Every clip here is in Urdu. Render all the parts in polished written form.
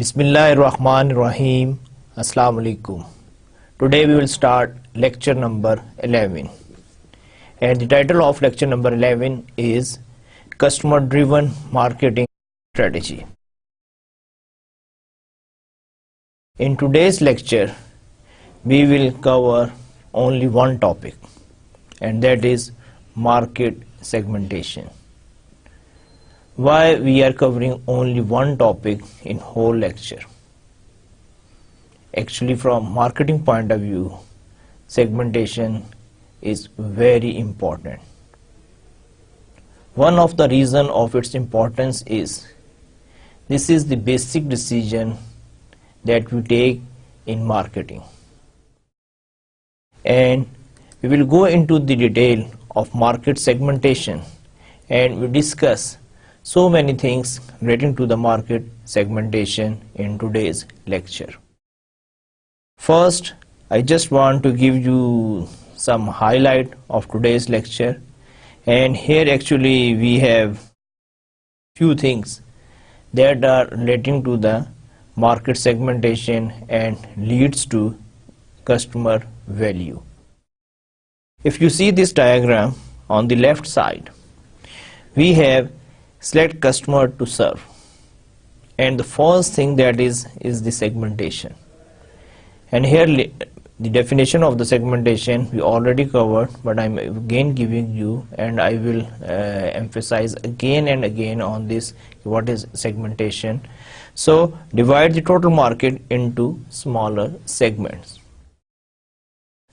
Bismillahirrahmanirrahim. Assalamu alaikum. Today we will start lecture number 11. And the title of lecture number 11 is Customer Driven Marketing Strategy. In today's lecture, we will cover only one topic, and that is market segmentation. Why we are covering only one topic in whole lecture? Actually, from marketing point of view, segmentation is very important. One of the reason of its importance is this is the basic decision that we take in marketing. And we will go into the detail of market segmentation, and we discuss so many things relating to the market segmentation in today's lecture. First, I just want to give you some highlight of today's lecture, and here actually we have few things that are relating to the market segmentation and leads to customer value. If you see this diagram on the left side, we have select customer to serve, and the first thing that is the segmentation. And here the definition of the segmentation we already covered, but I'm again giving you, and I will emphasize again and again on this, what is segmentation. So divide the total market into smaller segments.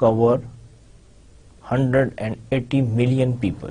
cover 180 million people.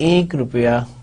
₹1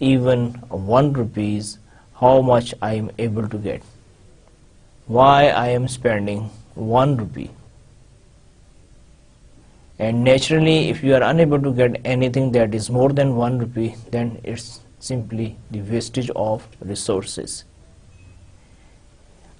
even ₹1, how much I am able to get, why I am spending ₹1. And naturally, if you are unable to get anything that is more than ₹1, then it's simply the wastage of resources.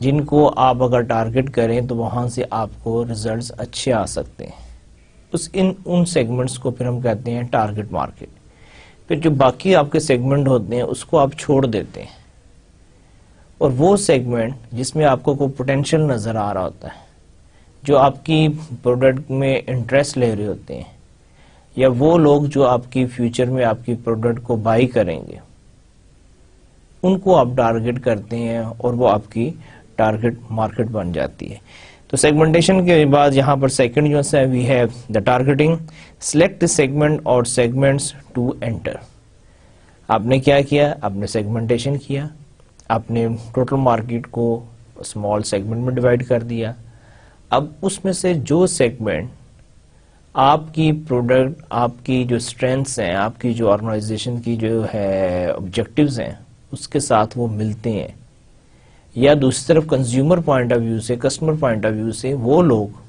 جن کو آپ اگر ٹارگٹ کریں تو وہاں سے آپ کو ریزلٹس اچھے آ سکتے ہیں. ان سیگمنٹس کو پھر ہم کہتے ہیں ٹارگٹ مارکیٹ. پھر جو باقی آپ کے سیگمنٹ ہوتے ہیں اس کو آپ چھوڑ دیتے ہیں, اور وہ سیگمنٹ جس میں آپ کو کوئی پوٹینشیل نظر آ رہا ہوتا ہے, جو آپ کی پروڈکٹ میں انٹرسٹ لے رہے ہوتے ہیں, یا وہ لوگ جو آپ کی فیوچر میں آپ کی پروڈکٹ کو بائی کریں گے, ان کو آپ ٹارگٹ کرتے ہیں اور وہ آپ کی ٹارگٹ مارکیٹ بن جاتی ہے. تو سیگمنٹیشن کے بعد یہاں پر سیکنڈ جو ہے we have the targeting. Select segment اور سیگمنٹس ٹو انٹر. آپ نے کیا کیا, آپ نے سیگمنٹیشن کیا, آپ نے ٹوٹل مارکیٹ کو اسمال سیگمنٹ میں ڈیوائڈ کر دیا. اب اس میں سے جو سیگمنٹ آپ کی پروڈکٹ, آپ کی جو اسٹرینتھس ہیں, آپ کی جو آرگنائزیشن کی جو ہے آبجیکٹیوز ہیں, اس کے ساتھ وہ ملتے ہیں, یا دوسری طرف کنزیومر پوائنٹ آف ویو سے, کسٹمر پوائنٹ آف ویو سے, وہ لوگ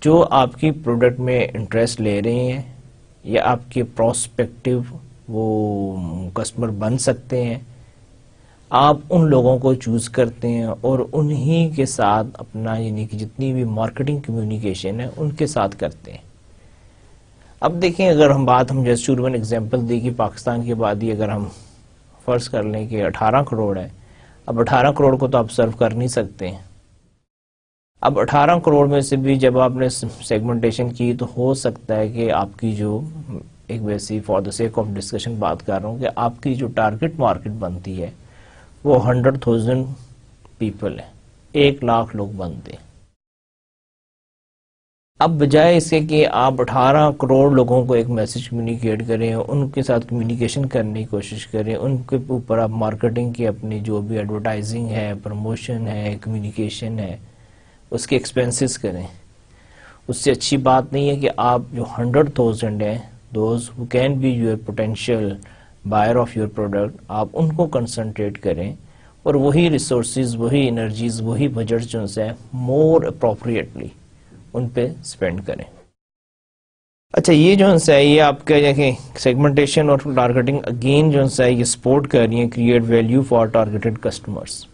جو آپ کی پروڈکٹ میں انٹرسٹ لے رہے ہیں یا آپ کے پروسپیکٹو وہ کسٹمر بن سکتے ہیں, آپ ان لوگوں کو چوز کرتے ہیں اور انہی کے ساتھ اپنا یعنی کہ جتنی بھی مارکیٹنگ کمیونیکیشن ہے ان کے ساتھ کرتے ہیں. اب دیکھیں, اگر ہم جیسے شروع میں ایگزامپل دی کہ پاکستان کی آبادی اگر ہم فرض کر لیں کہ 18 کروڑ ہے, اب 18 کروڑ کو تو آپ سرو کر نہیں سکتے ہیں. اب 18 کروڑ میں سے بھی جب آپ نے سیگمنٹیشن کی تو ہو سکتا ہے کہ آپ کی جو ایک ویسی for the sake of discussion بات کر رہا ہوں کہ آپ کی جو ٹارگٹ مارکیٹ بنتی ہے وہ 100,000 پیپل ہے, 1,00,000 لوگ بنتے ہیں. اب بجائے اس کے کہ آپ 18 کروڑ لوگوں کو ایک میسج کمیونیکیٹ کریں, ان کے ساتھ کمیونیکیشن کرنے کی کوشش کریں, ان کے اوپر آپ مارکیٹنگ کی اپنی جو بھی ایڈورٹائزنگ ہے, پروموشن ہے, کمیونیکیشن ہے, اس کے ایکسپینسز کریں, اس سے اچھی بات نہیں ہے کہ آپ جو 100,000 ہیں, those who can be your potential buyer of your product, آپ ان کو کنسنٹریٹ کریں اور وہی ریسورسز, وہی انرجیز, وہی بجٹ جو ہے مور اپروپریٹلی ان پہ اسپینڈ کریں. اچھا, یہ جو ہے یہ آپ کا سیگمنٹیشن اور ٹارگیٹنگ اگین جو ہے یہ سپورٹ کر رہی ہیں create value for targeted customers.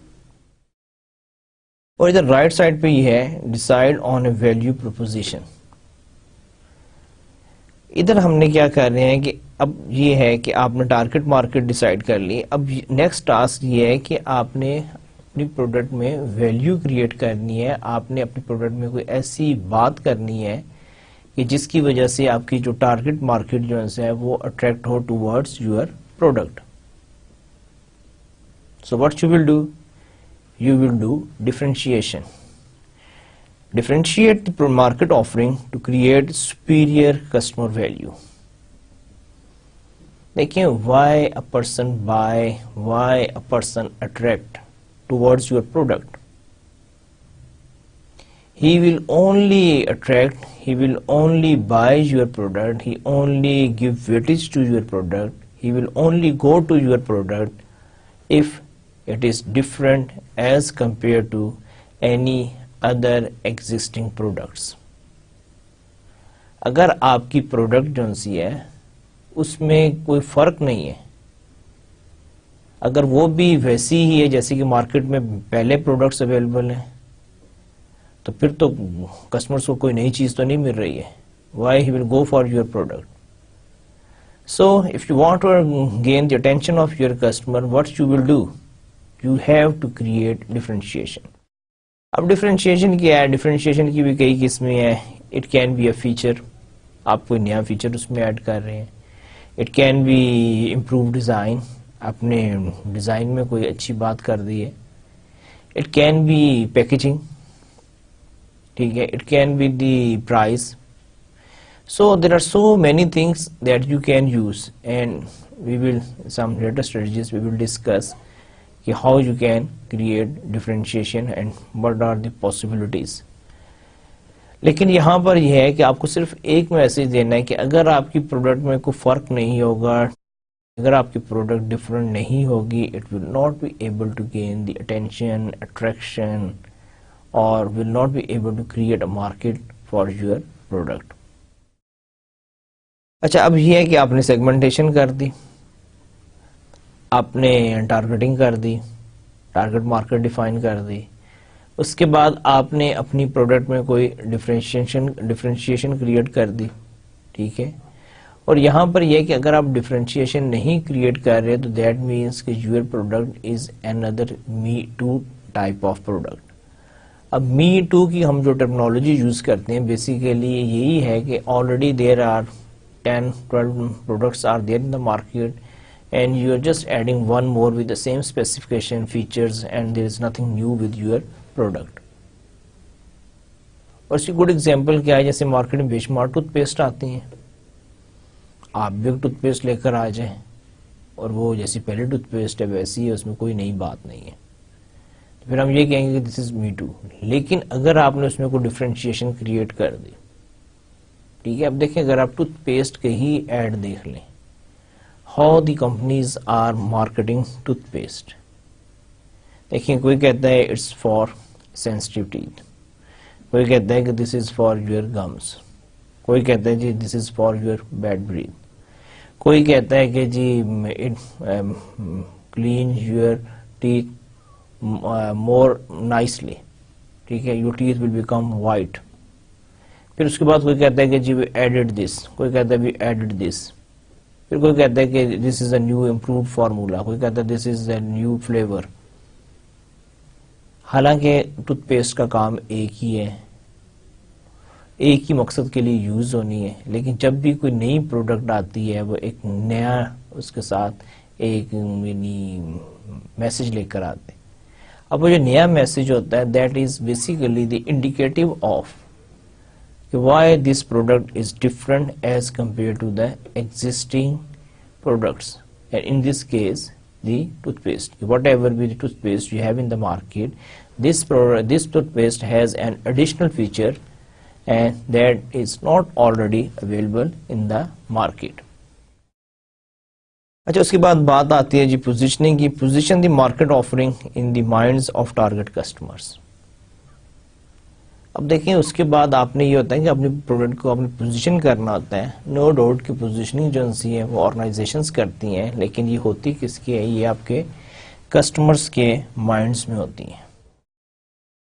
اور ادھر رائٹ سائڈ پہ یہ ہے decide on a value proposition. ادھر ہم نے کیا کر رہے ہیں کہ اب یہ ہے کہ آپ نے ٹارگٹ مارکیٹ ڈیسائیڈ کر لی. اب نیکسٹ ٹاسک یہ ہے کہ آپ نے اپنی پروڈکٹ میں ویلیو کریٹ کرنی ہے. آپ نے اپنی پروڈکٹ میں کوئی ایسی بات کرنی ہے کہ جس کی وجہ سے آپ کی جو ٹارگٹ مارکیٹ جو ہے وہ attract who towards your product. So what you will do, you will do differentiation. Differentiate the market offering to create superior customer value. دیکھیں, why a person buy, why a person attract towards your product. He will only attract, he will only buy your product, he only give weightage to your product, he will only go to your product if it is different as compared to any other existing products. اگر آپ کی پروڈکٹ جو سی ہے اس میں کوئی فرق نہیں ہے, اگر وہ بھی ویسی ہی ہے جیسے کہ مارکیٹ میں پہلے پروڈکٹس اویلیبل ہیں, تو پھر تو کسٹمرز کو کوئی نئی چیز تو نہیں مل رہی ہے. Why he will go for your product? So if you want to gain the attention of your customer, what you will do? You have to create differentiation. اب ڈفرینشیشن کیا ہے, ڈفرینشیشن کی بھی کئی قسمیں ہیں. It can be a feature, آپ کوئی نیا فیچر اس میں ایڈ کر رہے ہیں. It can be improve design, آپ نے ڈیزائن میں کوئی اچھی بات کر دی ہے. اٹ کین بی پیکیجنگ, ٹھیک ہے. It can be the price. So there are so many things that you can use, and we will some later strategies we will discuss کہ how you can create differentiation and what are the possibilities. لیکن یہاں پر یہ ہے کہ آپ کو صرف ایک میسج دینا ہے کہ اگر آپ کی پروڈکٹ میں کوئی فرق نہیں ہوگا, اگر آپ کی پروڈکٹ ڈفرنٹ نہیں ہوگی, it will not be able to gain the attention, attraction, or will not be able to create a market for your product. اچھا, اب یہ ہے کہ آپ نے سیگمنٹیشن کر دی, آپ نے ٹارگیٹنگ کر دی, ٹارگٹ مارکیٹ ڈیفائن کر دی. اس کے بعد آپ نے اپنی پروڈکٹ میں کوئی ڈفرینشیشن کریٹ کر دی. ٹھیک ہے, اور یہاں پر یہ کہ اگر آپ ڈفرینشیشن نہیں کریٹ کر رہے تو دیٹ مینس کہ یور پروڈکٹ از اندر me too type of product. اب می ٹو کی ہم جو ٹرمنالوجی یوز کرتے ہیں بیسیکلی یہی ہے کہ already there are 10-12 products are there in the market and you are just adding one more with the same specification features and there is nothing new with your product. اور اس کی گڈ ایگزامپل کیا ہے, جیسے مارکیٹ میں بے شمار ٹوتھ پیسٹ آتی ہیں, آپ بھی ایک ٹوتھ پیسٹ لے کر آ جائیں اور وہ جیسی پہلے ٹوتھ پیسٹ ہے ویسی ہے, اس میں کوئی نئی بات نہیں ہے, تو پھر ہم یہ کہیں گے کہ دس از می ٹو. لیکن اگر آپ نے اس میں کوئی ڈفرینشیشن کریٹ کر دی, ٹھیک ہے, اب دیکھیں اگر آپ ٹوتھ پیسٹ کے ہی ایڈ دیکھ لیں, how the companies are marketing toothpaste. دیکھیں کوئی کہتا ہے اٹس فار سینسٹیو ٹیتھ, کوئی کہتا ہے کہ this is for your gums, کوئی کہتا ہے جی this is for your bad breath, کوئی کہتا ہے کہ جی clean your teeth more nicely. ٹھیک ہے, your teeth will become white. پھر اس کے بعد کوئی کہتا ہے کہ جی وی ایڈڈ دس, کوئی کہتا ہے وی ایڈڈ دس, پھر کوئی کہتا ہے کہ this is a new improved formula, کوئی کہتا ہے دس از اے نیو فلیور. حالانکہ ٹوتھ پیسٹ کا کام ایک ہی ہے, ایک ہی مقصد کے لیے یوز ہونی ہے, لیکن جب بھی کوئی نئی پروڈکٹ آتی ہے وہ ایک نیا اس کے ساتھ ایک میسج لے کر آتے ہیں. اب وہ جو نیا میسج ہوتا ہے that is basically the indicative of why this product is different as compared to the existing products, and in this case the toothpaste, whatever be the toothpaste you have in the market, this toothpaste has an additional feature and that is not already available in the market. اچھا, اس کے بعد بات آتی ہے جی پوزیشننگ کی. Position the market offering in the minds of target customers. اب دیکھیں اس کے بعد آپ نے یہ ہوتا ہے کہ اپنی پروڈکٹ کو اپنی پوزیشن کرنا ہوتا ہے. نو ڈاؤٹ کی پوزیشننگ جو ہے وہ آرگنائزیشنز کرتی ہیں, لیکن یہ ہوتی کس کی ہے, یہ آپ کے کسٹمرز کے مائنڈز میں ہوتی ہیں.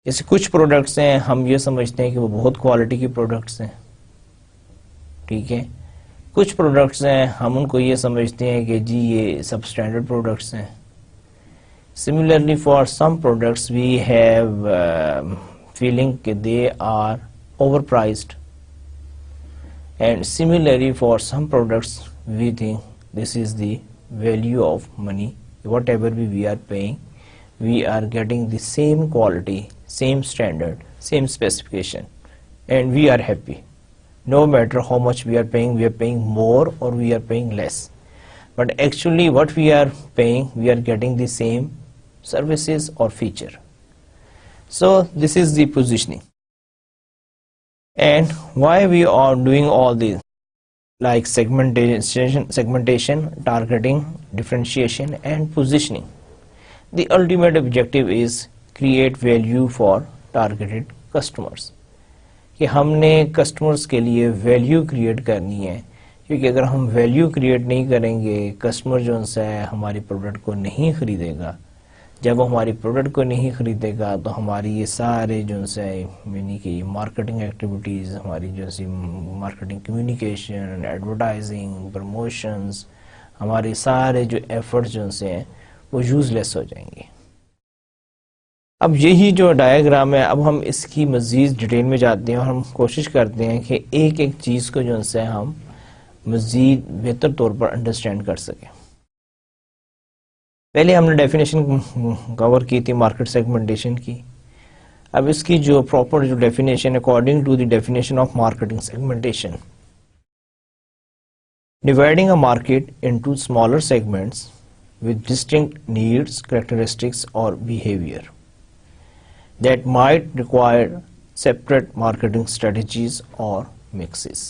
جیسے کچھ پروڈکٹس ہیں ہم یہ سمجھتے ہیں کہ وہ بہت کوالٹی کی پروڈکٹس ہیں, ٹھیک ہے, کچھ پروڈکٹس ہیں ہم ان کو یہ سمجھتے ہیں کہ جی یہ سب اسٹینڈرڈ پروڈکٹس ہیں. Similarly for some products we have feeling that they are overpriced, and similarly for some products we think this is the value of money. Whatever we are paying, we are getting the same quality, same standard, same specification, and we are happy. No matter how much we are paying more or we are paying less, but actually what we are paying, we are getting the same services or feature. So this is the positioning. And why we are doing all these like segmentation, targeting, differentiation and positioning? The ultimate objective is create value for targeted customers. کہ ہم نے کسٹمرز کے لیے ویلیو کریٹ کرنی ہے, کیونکہ اگر ہم ویلیو کریٹ نہیں کریں گے کسٹمر جو ہے ہماری پروڈکٹ کو نہیں خریدے گا. جب وہ ہماری پروڈکٹ کو نہیں خریدے گا تو ہماری یہ سارے جو ہے یعنی کہ مارکیٹنگ ایکٹیویٹیز, ہماری جو سی مارکیٹنگ کمیونیکیشن, ایڈورٹائزنگ, پروموشنز, ہمارے سارے جو ایفرٹس جو ہیں وہ یوز لیس ہو جائیں گے. اب یہی جو ڈائیگرام ہے, اب ہم اس کی مزید ڈیٹیل میں جاتے ہیں اور ہم کوشش کرتے ہیں کہ ایک ایک چیز کو جو ہے ہم مزید بہتر طور پر انڈرسٹینڈ کر سکیں. پہلے ہم نے ڈیفینیشن کور کی تھی مارکیٹ سیگمنٹیشن کی. اب اس کی جو پراپر جو definition according to the definition of marketing segmentation, dividing a market into smaller segments with distinct needs, characteristics or behavior that might require separate marketing strategies or mixes.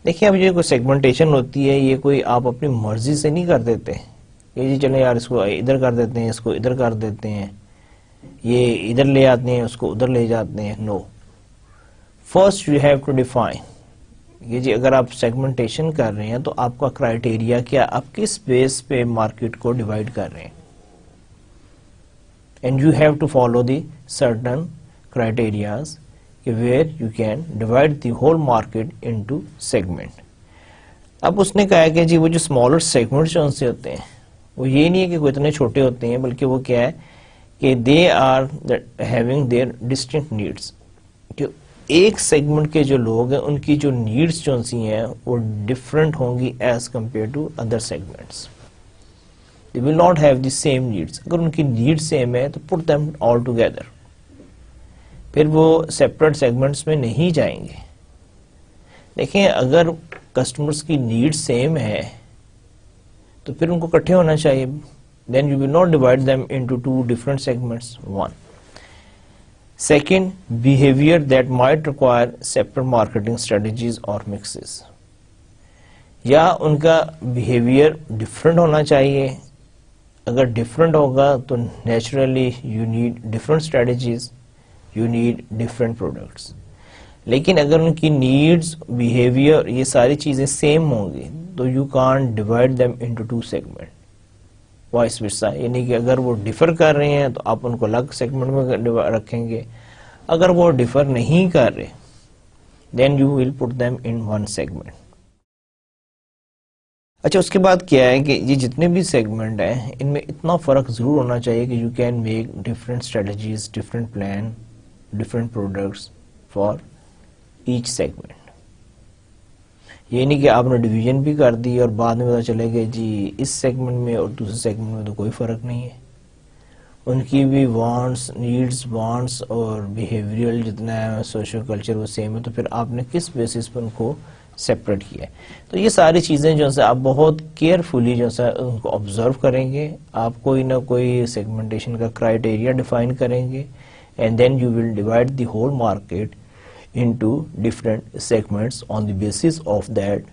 دیکھیں اب یہ کوئی سیگمنٹیشن ہوتی ہے, یہ کوئی آپ اپنی مرضی سے نہیں کر دیتے کہ جی چلیں یار اس کو ادھر کر دیتے ہیں, اس کو ادھر کر دیتے ہیں, یہ ادھر لے آتے ہیں, اس کو ادھر لے جاتے ہیں. No, first you have to define یہ جی اگر آپ سیگمنٹیشن کر رہے ہیں تو آپ کا کرائٹیریا کیا, آپ کس بیس پہ مارکیٹ کو ڈیوائڈ کر رہے ہیں. and you have to follow the certain criterias where you can divide the whole market into segment. اب اس نے کہا ہے کہ جی وہ جو اسمالر سیگمنٹ جو سے ہوتے ہیں وہ یہ نہیں ہے کہ وہ اتنے چھوٹے ہوتے ہیں، بلکہ وہ کیا ہے کہ they are having their distinct needs, کہ ایک سیگمنٹ کے جو لوگ ہیں ان کی جو نیڈس جو سی ہیں وہ ڈفرنٹ ہوں گی as compare to other segments. They will not have the same needs. اگر ان کی نیڈ سیم ہے تو put them all together. پھر وہ سیپریٹ سیگمنٹس میں نہیں جائیں گے. دیکھیں اگر کسٹمرز کی نیڈ سیم ہے تو پھر ان کو اکٹھے ہونا چاہیے. Then you will not divide them into two different segments. One. Second, behavior that might require separate marketing strategies or mixes. یا ان کا بیہیویئر ڈفرنٹ ہونا چاہیے. اگر ڈفرنٹ ہوگا تو naturally you need different strategies, you need different products. لیکن اگر ان کی نیڈز، بیہیویئر، یہ ساری چیزیں سیم ہوں گی تو you can't divide them into two segment. Vice versa, یعنی کہ اگر وہ ڈفر کر رہے ہیں تو آپ ان کو الگ سیگمنٹ میں رکھیں گے. اگر وہ ڈفر نہیں کر رہے then you will put them in one segment. اچھا اس کے بعد کیا ہے کہ یہ جتنے بھی سیگمنٹ ہیں ان میں اتنا فرق ضرور ہونا چاہیے کہ you can make different strategies, different plan, different products for each segment. یہ نہیں کہ آپ نے ڈویژن بھی کر دی اور بعد میں پتا چلے گا جی اس سیگمنٹ میں اور دوسرے سیگمنٹ میں تو کوئی فرق نہیں ہے. ان کی بھی وانٹس، نیڈز، وانٹس اور بیہیویئرل جتنا ہے سوشل کلچر وہ سیم ہے، تو پھر آپ نے کس بیسس پر ان کو سیپریٹ کیا ہے. تو یہ ساری چیزیں جو ہے آپ بہت کیئرفلی جو ہے ان کو آبزرو کریں گے. آپ کوئی نہ کوئی سیگمنٹیشن کا کرائٹیریا ڈیفائن کریں گے and then you will divide the whole market into different segments on the basis of that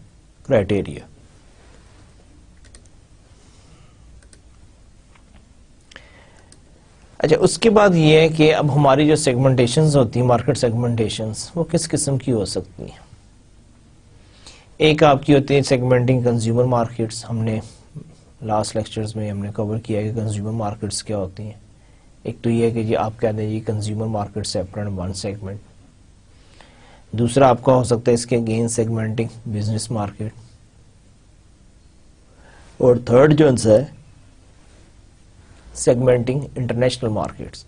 criteria. اچھا اس کے بعد یہ ہے کہ اب ہماری جو سیگمنٹیشنز ہوتی ہیں، مارکیٹ سیگمنٹیشنز، وہ کس قسم کی ہو سکتی ہیں. ایک آپ کی ہوتی ہے سیگمنٹنگ کنزیومر مارکیٹس. ہم نے لاسٹ لیکچرز میں ہم نے کور کیا کہ کنزیومر مارکیٹس کیا ہوتی ہیں. ایک تو یہ ہے کہ جی آپ کہتے ہیں جی consumer market separate one segment. دوسرا آپ کا ہو سکتا ہے اس کے اگین سیگمنٹنگ بزنس مارکیٹ. اور تھرڈ جو ہے سیگمنٹنگ انٹرنیشنل مارکیٹس.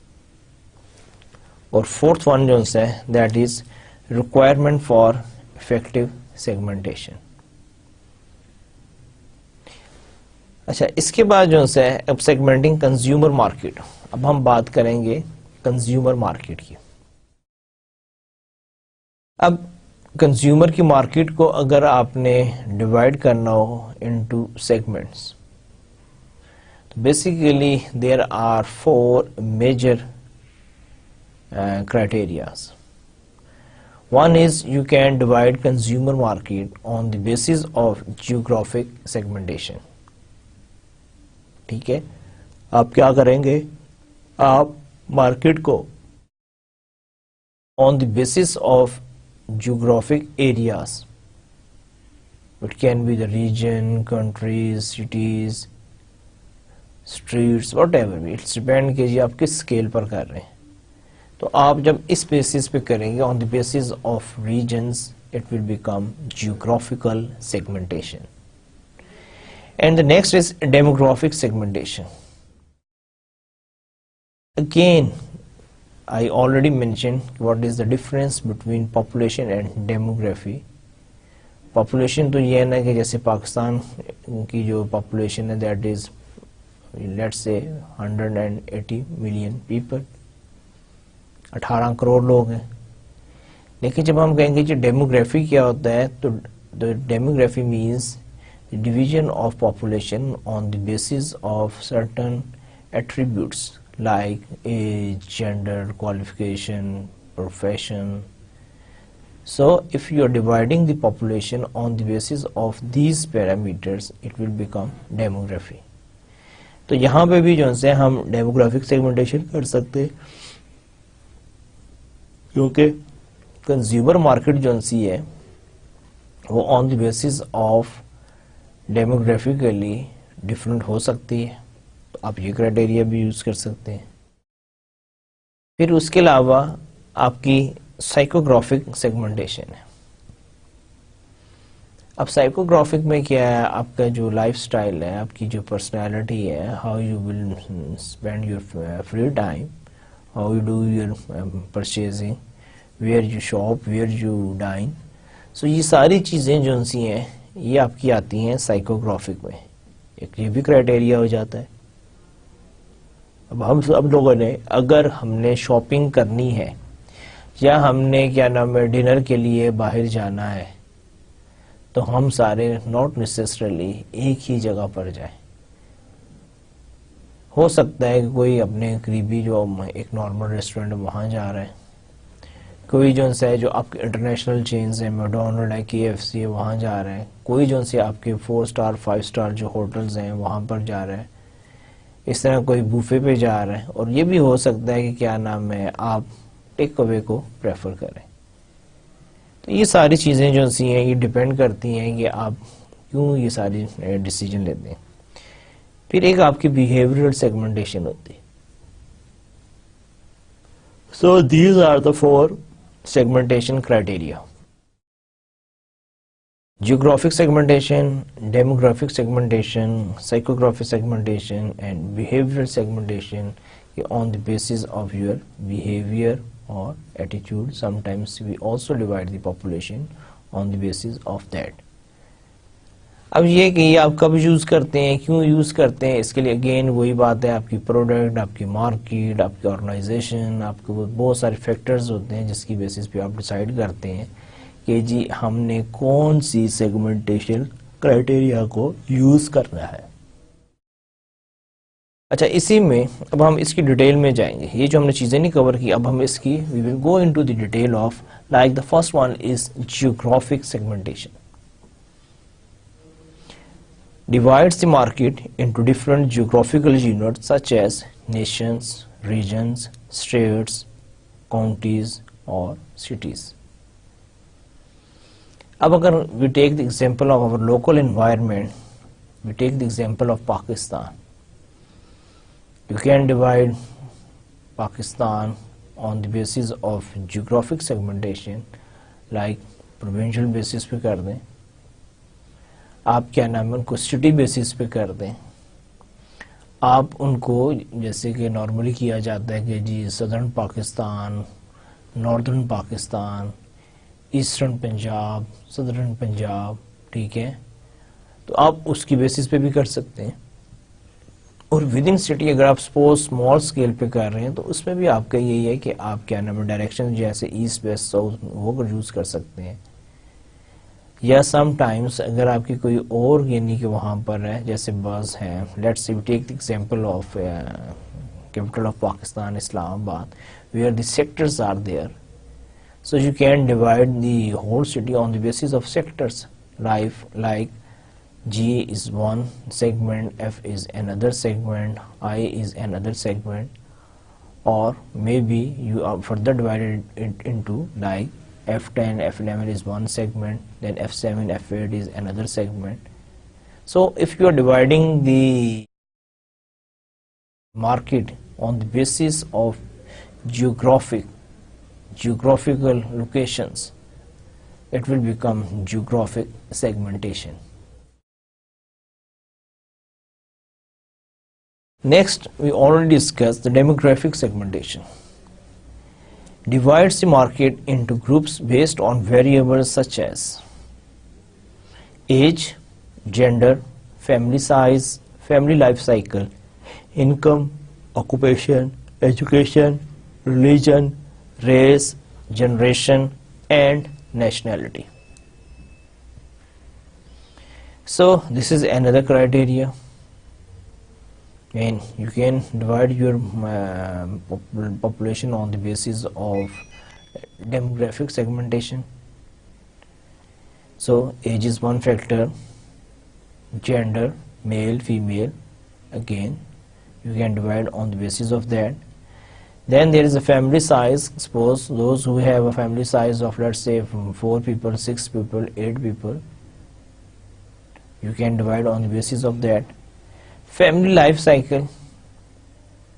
اور فورتھ ون جو ہے that is requirement for effective segmentation. اچھا اس کے بعد جو ہے اب سیگمنٹنگ کنزیومر مارکیٹ. اب ہم بات کریں گے کنزیومر مارکیٹ کی. اب کنزیومر کی مارکیٹ کو اگر آپ نے ڈیوائڈ کرنا ہو انٹو سیگمنٹس تو basically there are 4 major criteria. One is you can divide consumer market on the basis of geographic segmentation. ٹھیک ہے، آپ کیا کریں گے، آپ مارکیٹ کو on the basis of geographic areas. It can be the region, countries, cities, streets, whatever. It's depend کہ جی آپ کس اسکیل پر کر رہے ہیں. تو آپ جب اس بیسس پہ کریں گے on the basis of regions, it will become geographical segmentation. And the next is demographic segmentation. Again, I already mentioned what is the difference between population and demography. Population تو یہ ہے نا کہ جیسے پاکستان کی جو population ہے that is let's say 180 million people, 18 crore لوگ ہیں. لیکن جب ہم کہیں گے کہ ڈیموگرافی کیا ہوتا ہے تو demography means the division of population on the basis of certain attributes like age, gender, qualification, profession. So if you are dividing the population on the basis of these parameters, it will become demography. تو یہاں پہ بھی جو ہے ہم ڈیموگرافک سیگمنٹیشن کر سکتے کیونکہ کنزیومر مارکیٹ جو سی ہے وہ آن دی بیسس آف ڈیموگرافیکلی ڈفرینٹ ہو سکتی ہے. تو آپ یہ کرائٹیریا بھی یوز کر سکتے ہیں. پھر اس کے علاوہ آپ کی سائیکوگرافک سیگمنٹیشن ہے. اب سائیکوگرافک میں کیا ہے, آپ کا جو لائف سٹائل ہے, آپ کی جو پرسنالٹی ہے, how you will spend your free time, how you do your purchasing, where you shop, where you dine. So یہ ساری چیزیں جو سی ہیں یہ آپ کی آتی ہیں سائیکوگرافک میں. ایک یہ بھی کرائٹیریا ہو جاتا ہے. اب ہم سب لوگوں نے اگر ہم نے شاپنگ کرنی ہے یا ہم نے کیا نام ہے ڈنر کے لیے باہر جانا ہے, تو ہم سارے ناٹ نیسسریلی ایک ہی جگہ پر جائیں. ہو سکتا ہے کہ کوئی اپنے قریبی جو ایک نارمل ریسٹورینٹ وہاں جا رہا ہے, کوئی جو ہے جو آپ کے انٹرنیشنل چینز ہیں, میکڈونلڈ ہے, KFC ہے, وہاں جا رہے ہیں, کوئی جو سے آپ کے 4 اسٹار 5 اسٹار جو ہوٹلز ہیں وہاں پر جا رہے ہیں, اس طرح کوئی بوفے پہ جا رہے ہیں. اور یہ بھی ہو سکتا ہے کہ کیا نام ہے آپ ٹیک اوے کو پریفر کریں. تو یہ ساری چیزیں جو سی ہیں یہ ڈیپینڈ کرتی ہیں کہ آپ کیوں یہ ساری ڈیسیجن لیتے ہیں. پھر ایک آپ کی بیہیویئرل سیگمنٹیشن ہوتی ہے. So these are the 4 segmentation criteria: geographic segmentation, demographic segmentation, psychographic segmentation, and behavioral segmentation on the basis of your behavior or attitude. Sometimes we also divide the population on the basis of that. اب یہ کہ یہ آپ کب یوز کرتے ہیں, کیوں یوز کرتے ہیں, اس کے لیے اگین وہی بات ہے, آپ کی پروڈکٹ, آپ کی مارکیٹ, آپ کی آرگنائزیشن, آپ کے بہت سارے فیکٹرز ہوتے ہیں جس کی بیسس پہ آپ ڈیسائیڈ کرتے ہیں کہ جی ہم نے کون سی سیگمنٹیشن کرائٹیریا کو یوز کرنا ہے. اچھا, اسی میں اب ہم اس کی ڈیٹیل میں جائیں گے. یہ جو ہم نے چیزیں نہیں کور کی, اب ہم اس کی we will go into the detail of, like the first one is geographic segmentation. Divides the market into different geographical units such as nations, regions, states, counties or cities. اب اگر we take the example of our local environment, we take the example of Pakistan. You can divide Pakistan on the basis of geographic segmentation, like provincial basis پہ کر دیں, آپ کیا نام ہے ان کو سٹی بیسس پہ کر دیں, آپ ان کو جیسے کہ نارملی کیا جاتا ہے کہ جی southern Pakistan, northern Pakistan, eastern Punjab, southern Punjab, ٹھیک ہے, تو آپ اس کی بیسس پہ بھی کر سکتے ہیں. اور ود ان سٹی اگر آپ سپوز اسمال اسکیل پہ کر رہے ہیں تو اس میں بھی آپ کا یہی ہے کہ آپ کیا نام ہے ڈائریکشن جیسے ایسٹ ویسٹ ساؤتھ وہ یوز کر سکتے ہیں. یا سم ٹائمس اگر آپ کی کوئی اور یعنی کہ وہاں پر ہے جیسے بعض ہیں, let's see we take the example of capital of Pakistan Islamabad, where the sectors are there, so you can divide the whole city on the basis of sectors, like G is one segment, F is another segment, I is another segment, or maybe you are further divided it into like F10, F11 is one segment, then F7, F8 is another segment. So if you are dividing the market on the basis of geographical locations, it will become geographic segmentation. Next, we already discussed the demographic segmentation. Divides the market into groups based on variables such as age, gender, family size, family life cycle, income, occupation, education, religion, race, generation, and nationality. So this is another criteria. And you can divide your population on the basis of demographic segmentation. So age is one factor, gender, male, female, again you can divide on the basis of that. Then there is a family size. Suppose those who have a family size of, let's say, 4 people, 6 people, 8 people, you can divide on the basis of that. Family life cycle,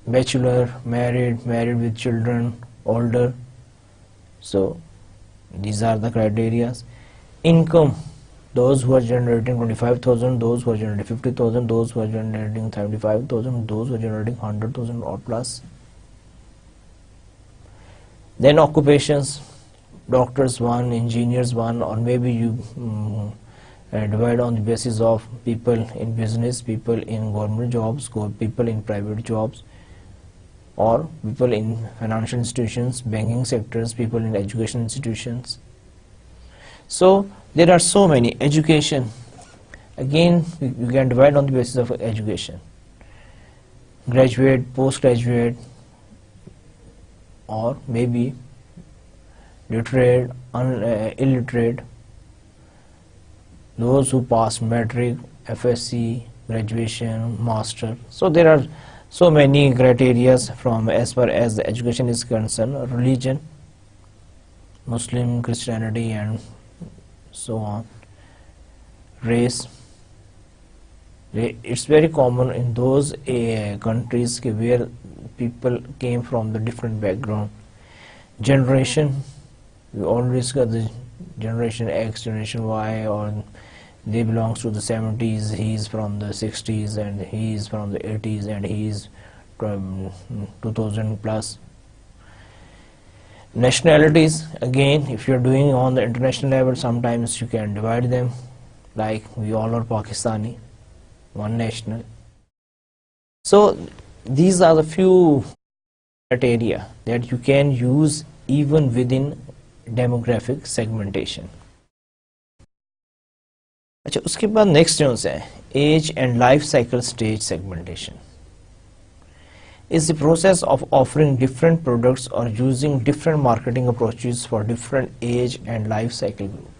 bachelor, married, married with children, older. So these are the criteria. Income, those who are generating 25,000, those who are generating 50,000, those who are generating 75,000, those who are generating 100,000 or plus. Then occupations, doctors one, engineers one, or maybe you divide on the basis of people in business, people in government jobs, people in private jobs, or people in financial institutions, banking sectors, people in education institutions. So there are so many. Education, again you can divide on the basis of education: graduate, postgraduate, or maybe literate, illiterate, those who pass matric, FSC, graduation, master. So there are so many criteria from as far as the education is concerned. Religion, Muslim, Christianity, and so on. Race, it's very common in those countries where people came from the different background. Generation, we always got the generation X, generation Y, or they belongs to the 70s, he is from the 60s, and he is from the 80s, and he is from 2000 plus. Nationalities, again, if you're doing on the international level, sometimes you can divide them, like we all are Pakistani, one national. So these are the few criteria that you can use even within demographic segmentation. اچھا اس کے بعد نیکسٹ جو ہے age and life cycle stage segmentation is the process of offering different products or using different marketing approaches for different age and life cycle group.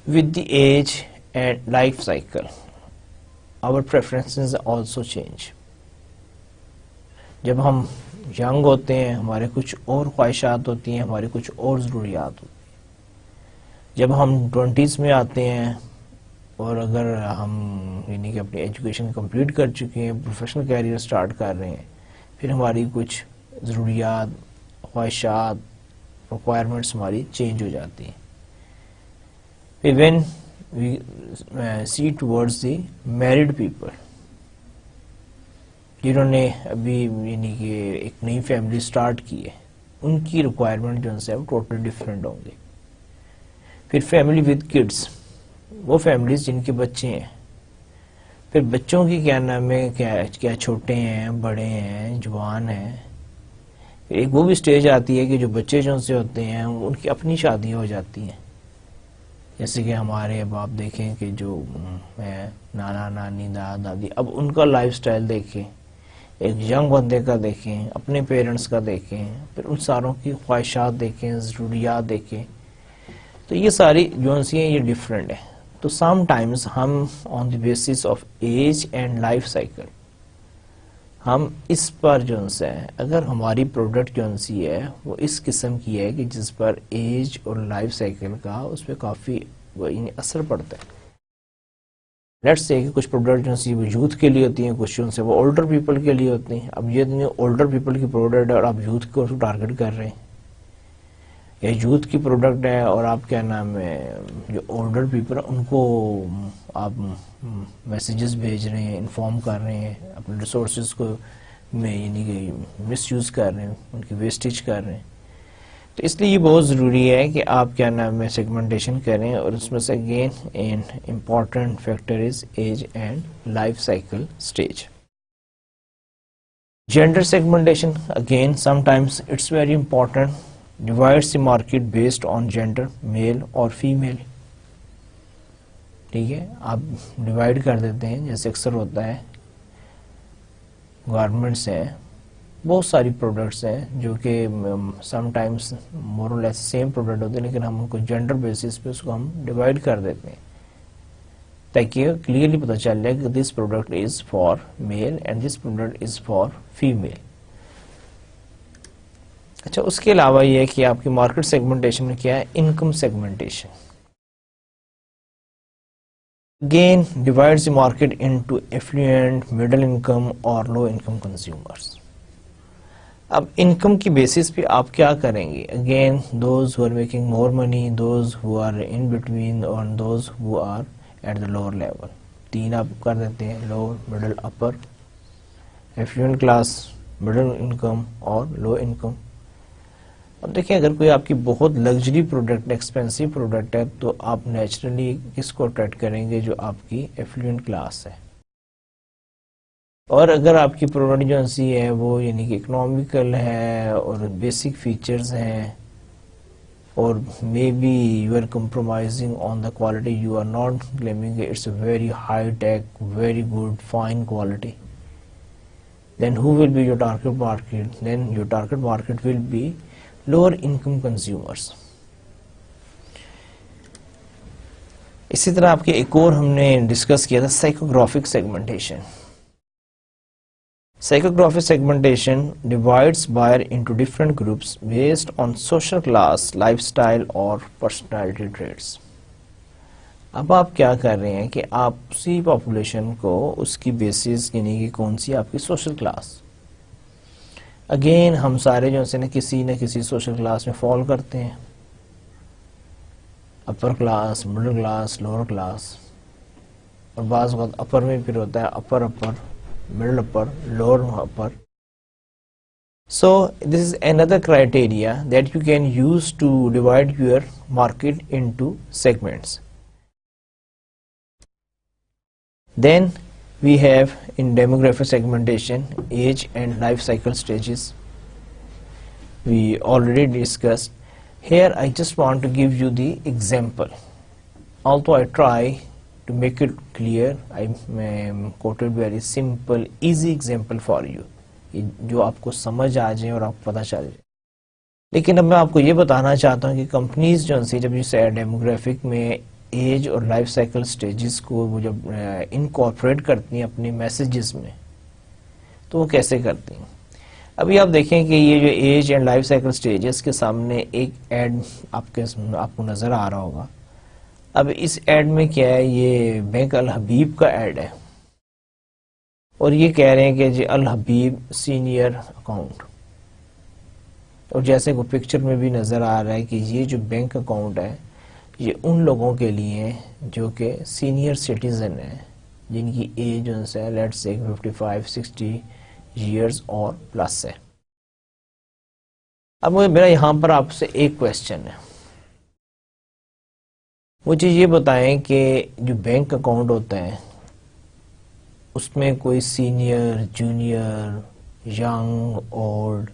With the age and life cycle, our preferences also change. جب ہم ینگ ہوتے ہیں ہمارے کچھ اور خواہشات ہوتی ہیں، ہمارے کچھ اور ضروریات ہوتی ہیں. جب ہم 20s میں آتے ہیں اور اگر ہم یعنی کہ اپنی ایجوکیشن کمپلیٹ کر چکے ہیں، پروفیشنل کیریئر سٹارٹ کر رہے ہیں، پھر ہماری کچھ ضروریات، خواہشات، ریکوائرمنٹس ہماری چینج ہو جاتی ہیں. پھر when we see towards the married people, جنہوں نے ابھی یعنی کہ ایک نئی فیملی سٹارٹ کی ہے، ان کی ریکوائرمنٹ جو ہے وہ ٹوٹلی ڈفرینٹ ہوں گے. پھر فیملی ود کڈس، وہ فیملیز جن کے بچے ہیں. پھر بچوں کی کیا نام ہے، کیا چھوٹے ہیں، بڑے ہیں، جوان ہیں. پھر ایک وہ بھی سٹیج آتی ہے کہ جو بچے جو سے ہوتے ہیں ان کی اپنی شادیاں ہو جاتی ہیں. جیسے کہ ہمارے اب آپ دیکھیں کہ جو ہے نانا نانی دادا دادی، اب ان کا لائف سٹائل دیکھیں، ایک ینگ بندے کا دیکھیں، اپنے پیرنٹس کا دیکھیں، پھر ان ساروں کی خواہشات دیکھیں، ضروریات دیکھیں. تو یہ ساری جو سی ہیں یہ ڈفرینٹ ہے. تو سم ٹائمز ہم on the basis of age and life cycle ہم اس پر جو ہے اگر ہماری پروڈکٹ جو سی ہے وہ اس قسم کی ہے کہ جس پر ایج اور لائف سائیکل کا اس پہ کافی اثر پڑتا ہے. لیٹس سے کہ کچھ پروڈکٹ جو سی وہ یوتھ کے لیے ہوتی ہیں، کچھ جو سے وہ اولڈر پیپل کے لیے ہوتی ہیں. اب یہ اولڈر پیپل کی پروڈکٹ ہے اور آپ یوتھ کو ٹارگٹ کر رہے ہیں، یا یوتھ کی پروڈکٹ ہے اور آپ کیا نام ہے جو اولڈر پیپل ان کو آپ میسیجز بھیج رہے ہیں، انفارم کر رہے ہیں، اپنے ریسورسز کو میں یعنی کہ مس یوز کر رہے ہیں، ان کی ویسٹیج کر رہے ہیں. تو اس لیے یہ بہت ضروری ہے کہ آپ کیا نام ہے سیگمنٹیشن کریں. اور اس میں سے again an important factor is age and life cycle stage. Gender segmentation again sometimes it's very important. Divides the market based on gender, male اور female. ٹھیک ہے، آپ ڈیوائڈ کر دیتے ہیں جیسے اکثر ہوتا ہے. گارمنٹس ہیں، بہت ساری پروڈکٹس ہیں جو کہ سم ٹائمس مور اور لیس سیم پروڈکٹ ہوتے ہیں، لیکن ہم ان کو جینڈر بیسس پہ اس کو ہم ڈیوائڈ کر دیتے ہیں تاکہ کلیئرلی پتہ چل جائے کہ this product is for male and this product is for female. اچھا اس کے علاوہ یہ ہے کہ آپ کی مارکیٹ سیگمنٹیشن میں کیا ہے، income segmentation. Again divides the market into affluent, middle income اور low income consumers. اب انکم کی بیسس پہ آپ کیا کریں گے؟ Again those who are making more money, those who are in between and those who are at the lower level. تین آپ کر دیتے ہیں: low, middle, upper, affluent class, middle income اور low income. اب دیکھیں اگر کوئی آپ کی بہت لگژری پروڈکٹ، ایکسپینسو پروڈکٹ ہے تو آپ نیچرلی کس کو اٹریکٹ کریں گے؟ جو آپ کی ایفلوئنٹ کلاس ہے. اور اگر آپ کی پروڈکٹ جو سی ہے وہ یعنی کہ اکنامیکل ہے اور بیسک فیچرز ہیں اور maybe you are compromising on the quality, you are not claiming it's a very high tech, very good fine quality, then who will be your target market? Then your target market will be lower income consumers. اسی طرح آپ کے ایک اور ہم نے ڈسکس کیا تھا psychographic segmentation. Psychographic segmentation divides buyer into different groups based on social class, lifestyle اور personality traits. اب آپ کیا کر رہے ہیں کہ آپ اسی پاپولیشن کو اس کی بیسس یعنی کہ کون سی آپ کی سوشل کلاس. اگین ہم سارے جو سے نہ کسی سوشل کلاس میں فال کرتے ہیں، upper class, middle class, lower class, اور بعض وقت اپر میں پھر ہوتا ہے اپر middle upper, lower upper. So this is another criteria that you can use to divide your market into segments. Then we have in demographic segmentation age and life cycle stages. We already discussed. Here I just want to give you the example. Although I try to make it clear, I quoted very simple, easy example for you, جو آپ کو سمجھ آ جائیں اور آپ کو پتہ چل جائے. لیکن اب میں آپ کو یہ بتانا چاہتا ہوں کہ کمپنیز جو سی جب یہ ڈیموگرافک میں ایج اور لائف سائیکل سٹیجز کو وہ جب انکارپوریٹ کرتی ہیں اپنے میسیجز میں تو وہ کیسے کرتی ہیں. ابھی آپ دیکھیں کہ یہ جو age and life cycle stages کے سامنے ایک ایڈ آپ کو نظر آ رہا ہوگا. اب اس ایڈ میں کیا ہے؟ یہ بینک الحبیب کا ایڈ ہے اور یہ کہہ رہے ہیں کہ جی الحبیب سینئر اکاؤنٹ، اور جیسے کو پکچر میں بھی نظر آ رہا ہے کہ یہ جو بینک اکاؤنٹ ہے یہ ان لوگوں کے لیے جو کہ سینئر سٹیزن ہیں، جن کی ایج ان سے لیٹس سے 55-60 ایئرز اور پلس ہے. اب میرا یہاں پر آپ سے ایک کویسچن ہے، مجھے یہ بتائیں کہ جو بینک اکاؤنٹ ہوتا ہے اس میں کوئی senior, junior, young, old,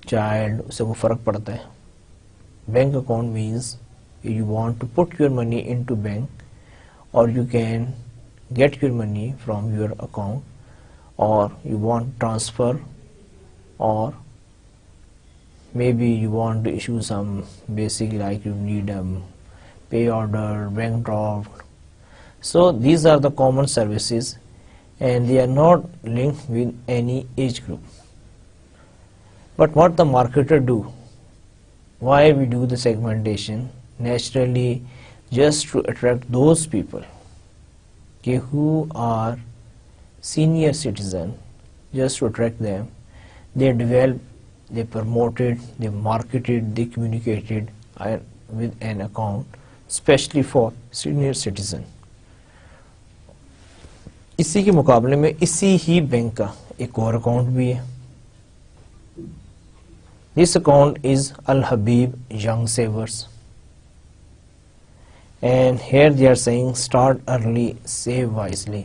child, اس سے کوئی فرق پڑتا ہے؟ Bank account means you want to put your money into bank اور you can get your money from your account, اور یو وانٹ ٹرانسفر، اور maybe you want to issue some basic like you need pay order, bank draft. So these are the common services and they are not linked with any age group. But what the marketer do? Why we do the segmentation? Naturally just to attract those people who are senior citizen, just to attract them. They develop, they promoted, they marketed, they communicated with an account especially for senior citizen. اسی کے مقابلے میں اسی ہی بینک کا ایک اور اکاؤنٹ بھی ہے. This account is Al-Habib Young Savers and here they are saying start early, save wisely.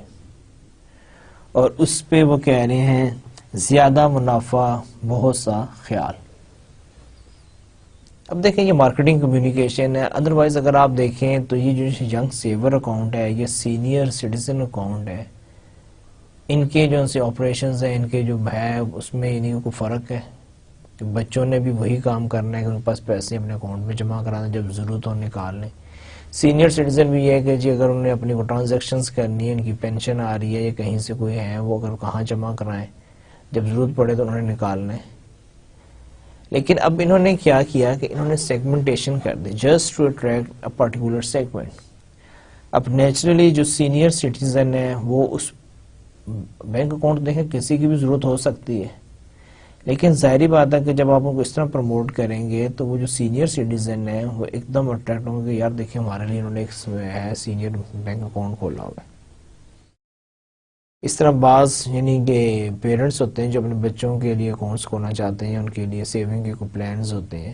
اور اس پہ وہ کہہ رہے ہیں زیادہ منافع، بہت سا خیال. اب دیکھیں یہ مارکیٹنگ کمیونیکیشن ہے. ادروائز اگر آپ دیکھیں تو یہ جو ینگ سیور اکاؤنٹ ہے، یہ سینئر سٹیزن اکاؤنٹ ہے، ان کے جو سے آپریشنز ہیں، ان کے جو ہے اس میں انہیں کو فرق ہے کہ بچوں نے بھی وہی کام کرنا ہے کہ ان کے پاس پیسے اپنے اکاؤنٹ میں جمع کرانا، جب ضرورت ہو نکال لیں. سینئر سٹیزن بھی یہ ہے کہ جی اگر انہوں نے اپنی کو ٹرانزیکشنز کرنی ہے، ان کی پینشن آ رہی ہے یا کہیں سے کوئی ہے، وہ اگر کہاں جمع کرائیں، جب ضرورت پڑے تو انہوں نے نکالنا ہے. لیکن اب انہوں نے کیا کیا کہ انہوں نے سیگمنٹیشن کر دی just to attract a particular segment. اب نیچرلی جو سینئر سٹیزن ہے وہ اس بینک اکاؤنٹ دیکھیں کسی کی بھی ضرورت ہو سکتی ہے، لیکن ظاہری بات ہے کہ جب آپ ان کو اس طرح پروموٹ کریں گے تو وہ جو سینئر سٹیزن ہیں وہ ایک دم اٹریکٹ ہوں گے کہ یار دیکھیں ہمارے لیے انہوں نے ایک سینئر بینک اکاؤنٹ کھولا ہوا ہے. اس طرح بعض یعنی کہ پیرنٹس ہوتے ہیں جو اپنے بچوں کے لیے اکاؤنٹس کھولنا چاہتے ہیں، ان کے لیے سیونگ کے کوئی پلانز ہوتے ہیں،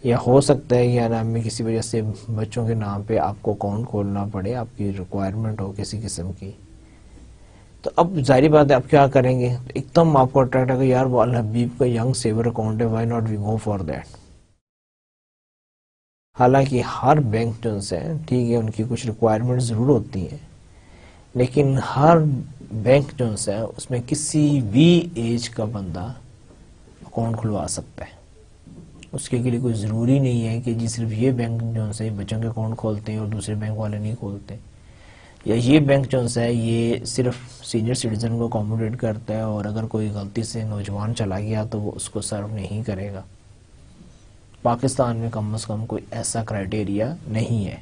یا ہو سکتا ہے یا نام میں کسی وجہ سے بچوں کے نام پہ آپ کو اکاؤنٹ کھولنا پڑے، آپ کی ریکوائرمنٹ ہو کسی قسم کی. تو اب ظاہری بات ہے آپ کیا کریں گے، ایک دم آپ کو اٹریکٹ ہے کہ یار وہ الحبیب کا ینگ سیور اکاؤنٹ ہے، why not we go for that. حالانکہ ہر بینک جو ہے ٹھیک ہے ان کی کچھ ریکوائرمنٹ ضرور ہوتی ہیں، لیکن ہر بینک جو ہے اس میں کسی بھی ایج کا بندہ اکاؤنٹ کھلوا سکتا ہے. اس کے لیے کوئی ضروری نہیں ہے کہ جی صرف یہ بینک جو ہے بچوں کے اکاؤنٹ کھولتے ہیں اور دوسرے بینک والے نہیں کھولتے، یا یہ بینک جو ہے یہ صرف سینئر سٹیزن کو اکوموڈیٹ کرتا ہے اور اگر کوئی غلطی سے نوجوان چلا گیا تو وہ اس کو سرو نہیں کرے گا. پاکستان میں کم از کم کوئی ایسا کرائٹیریا نہیں ہے.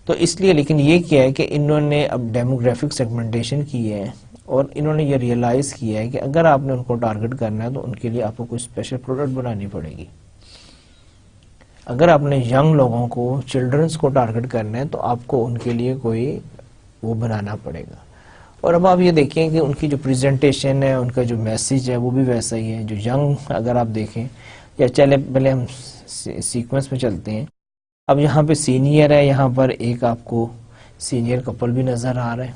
تو اس لیے لیکن یہ کیا ہے کہ انہوں نے اب ڈیموگرافک سیگمنٹیشن کی ہے اور انہوں نے یہ ریئلائز کیا ہے کہ اگر آپ نے ان کو ٹارگٹ کرنا ہے تو ان کے لیے آپ کو کوئی اسپیشل پروڈکٹ بنانی پڑے گی. اگر آپ نے ینگ لوگوں کو چلڈرنس کو ٹارگٹ کرنا ہے تو آپ کو ان کے لیے کوئی وہ بنانا پڑے گا. اور اب آپ یہ دیکھیں کہ ان کی جو پریزنٹیشن ہے، ان کا جو میسیج ہے وہ بھی ویسا ہی ہے. جو ینگ اگر آپ دیکھیں، یا چلے پہلے ہم سیکوینس میں چلتے ہیں. اب یہاں پہ سینئر ہے، یہاں پر ایک آپ کو سینئر کپل بھی نظر آ رہا ہے.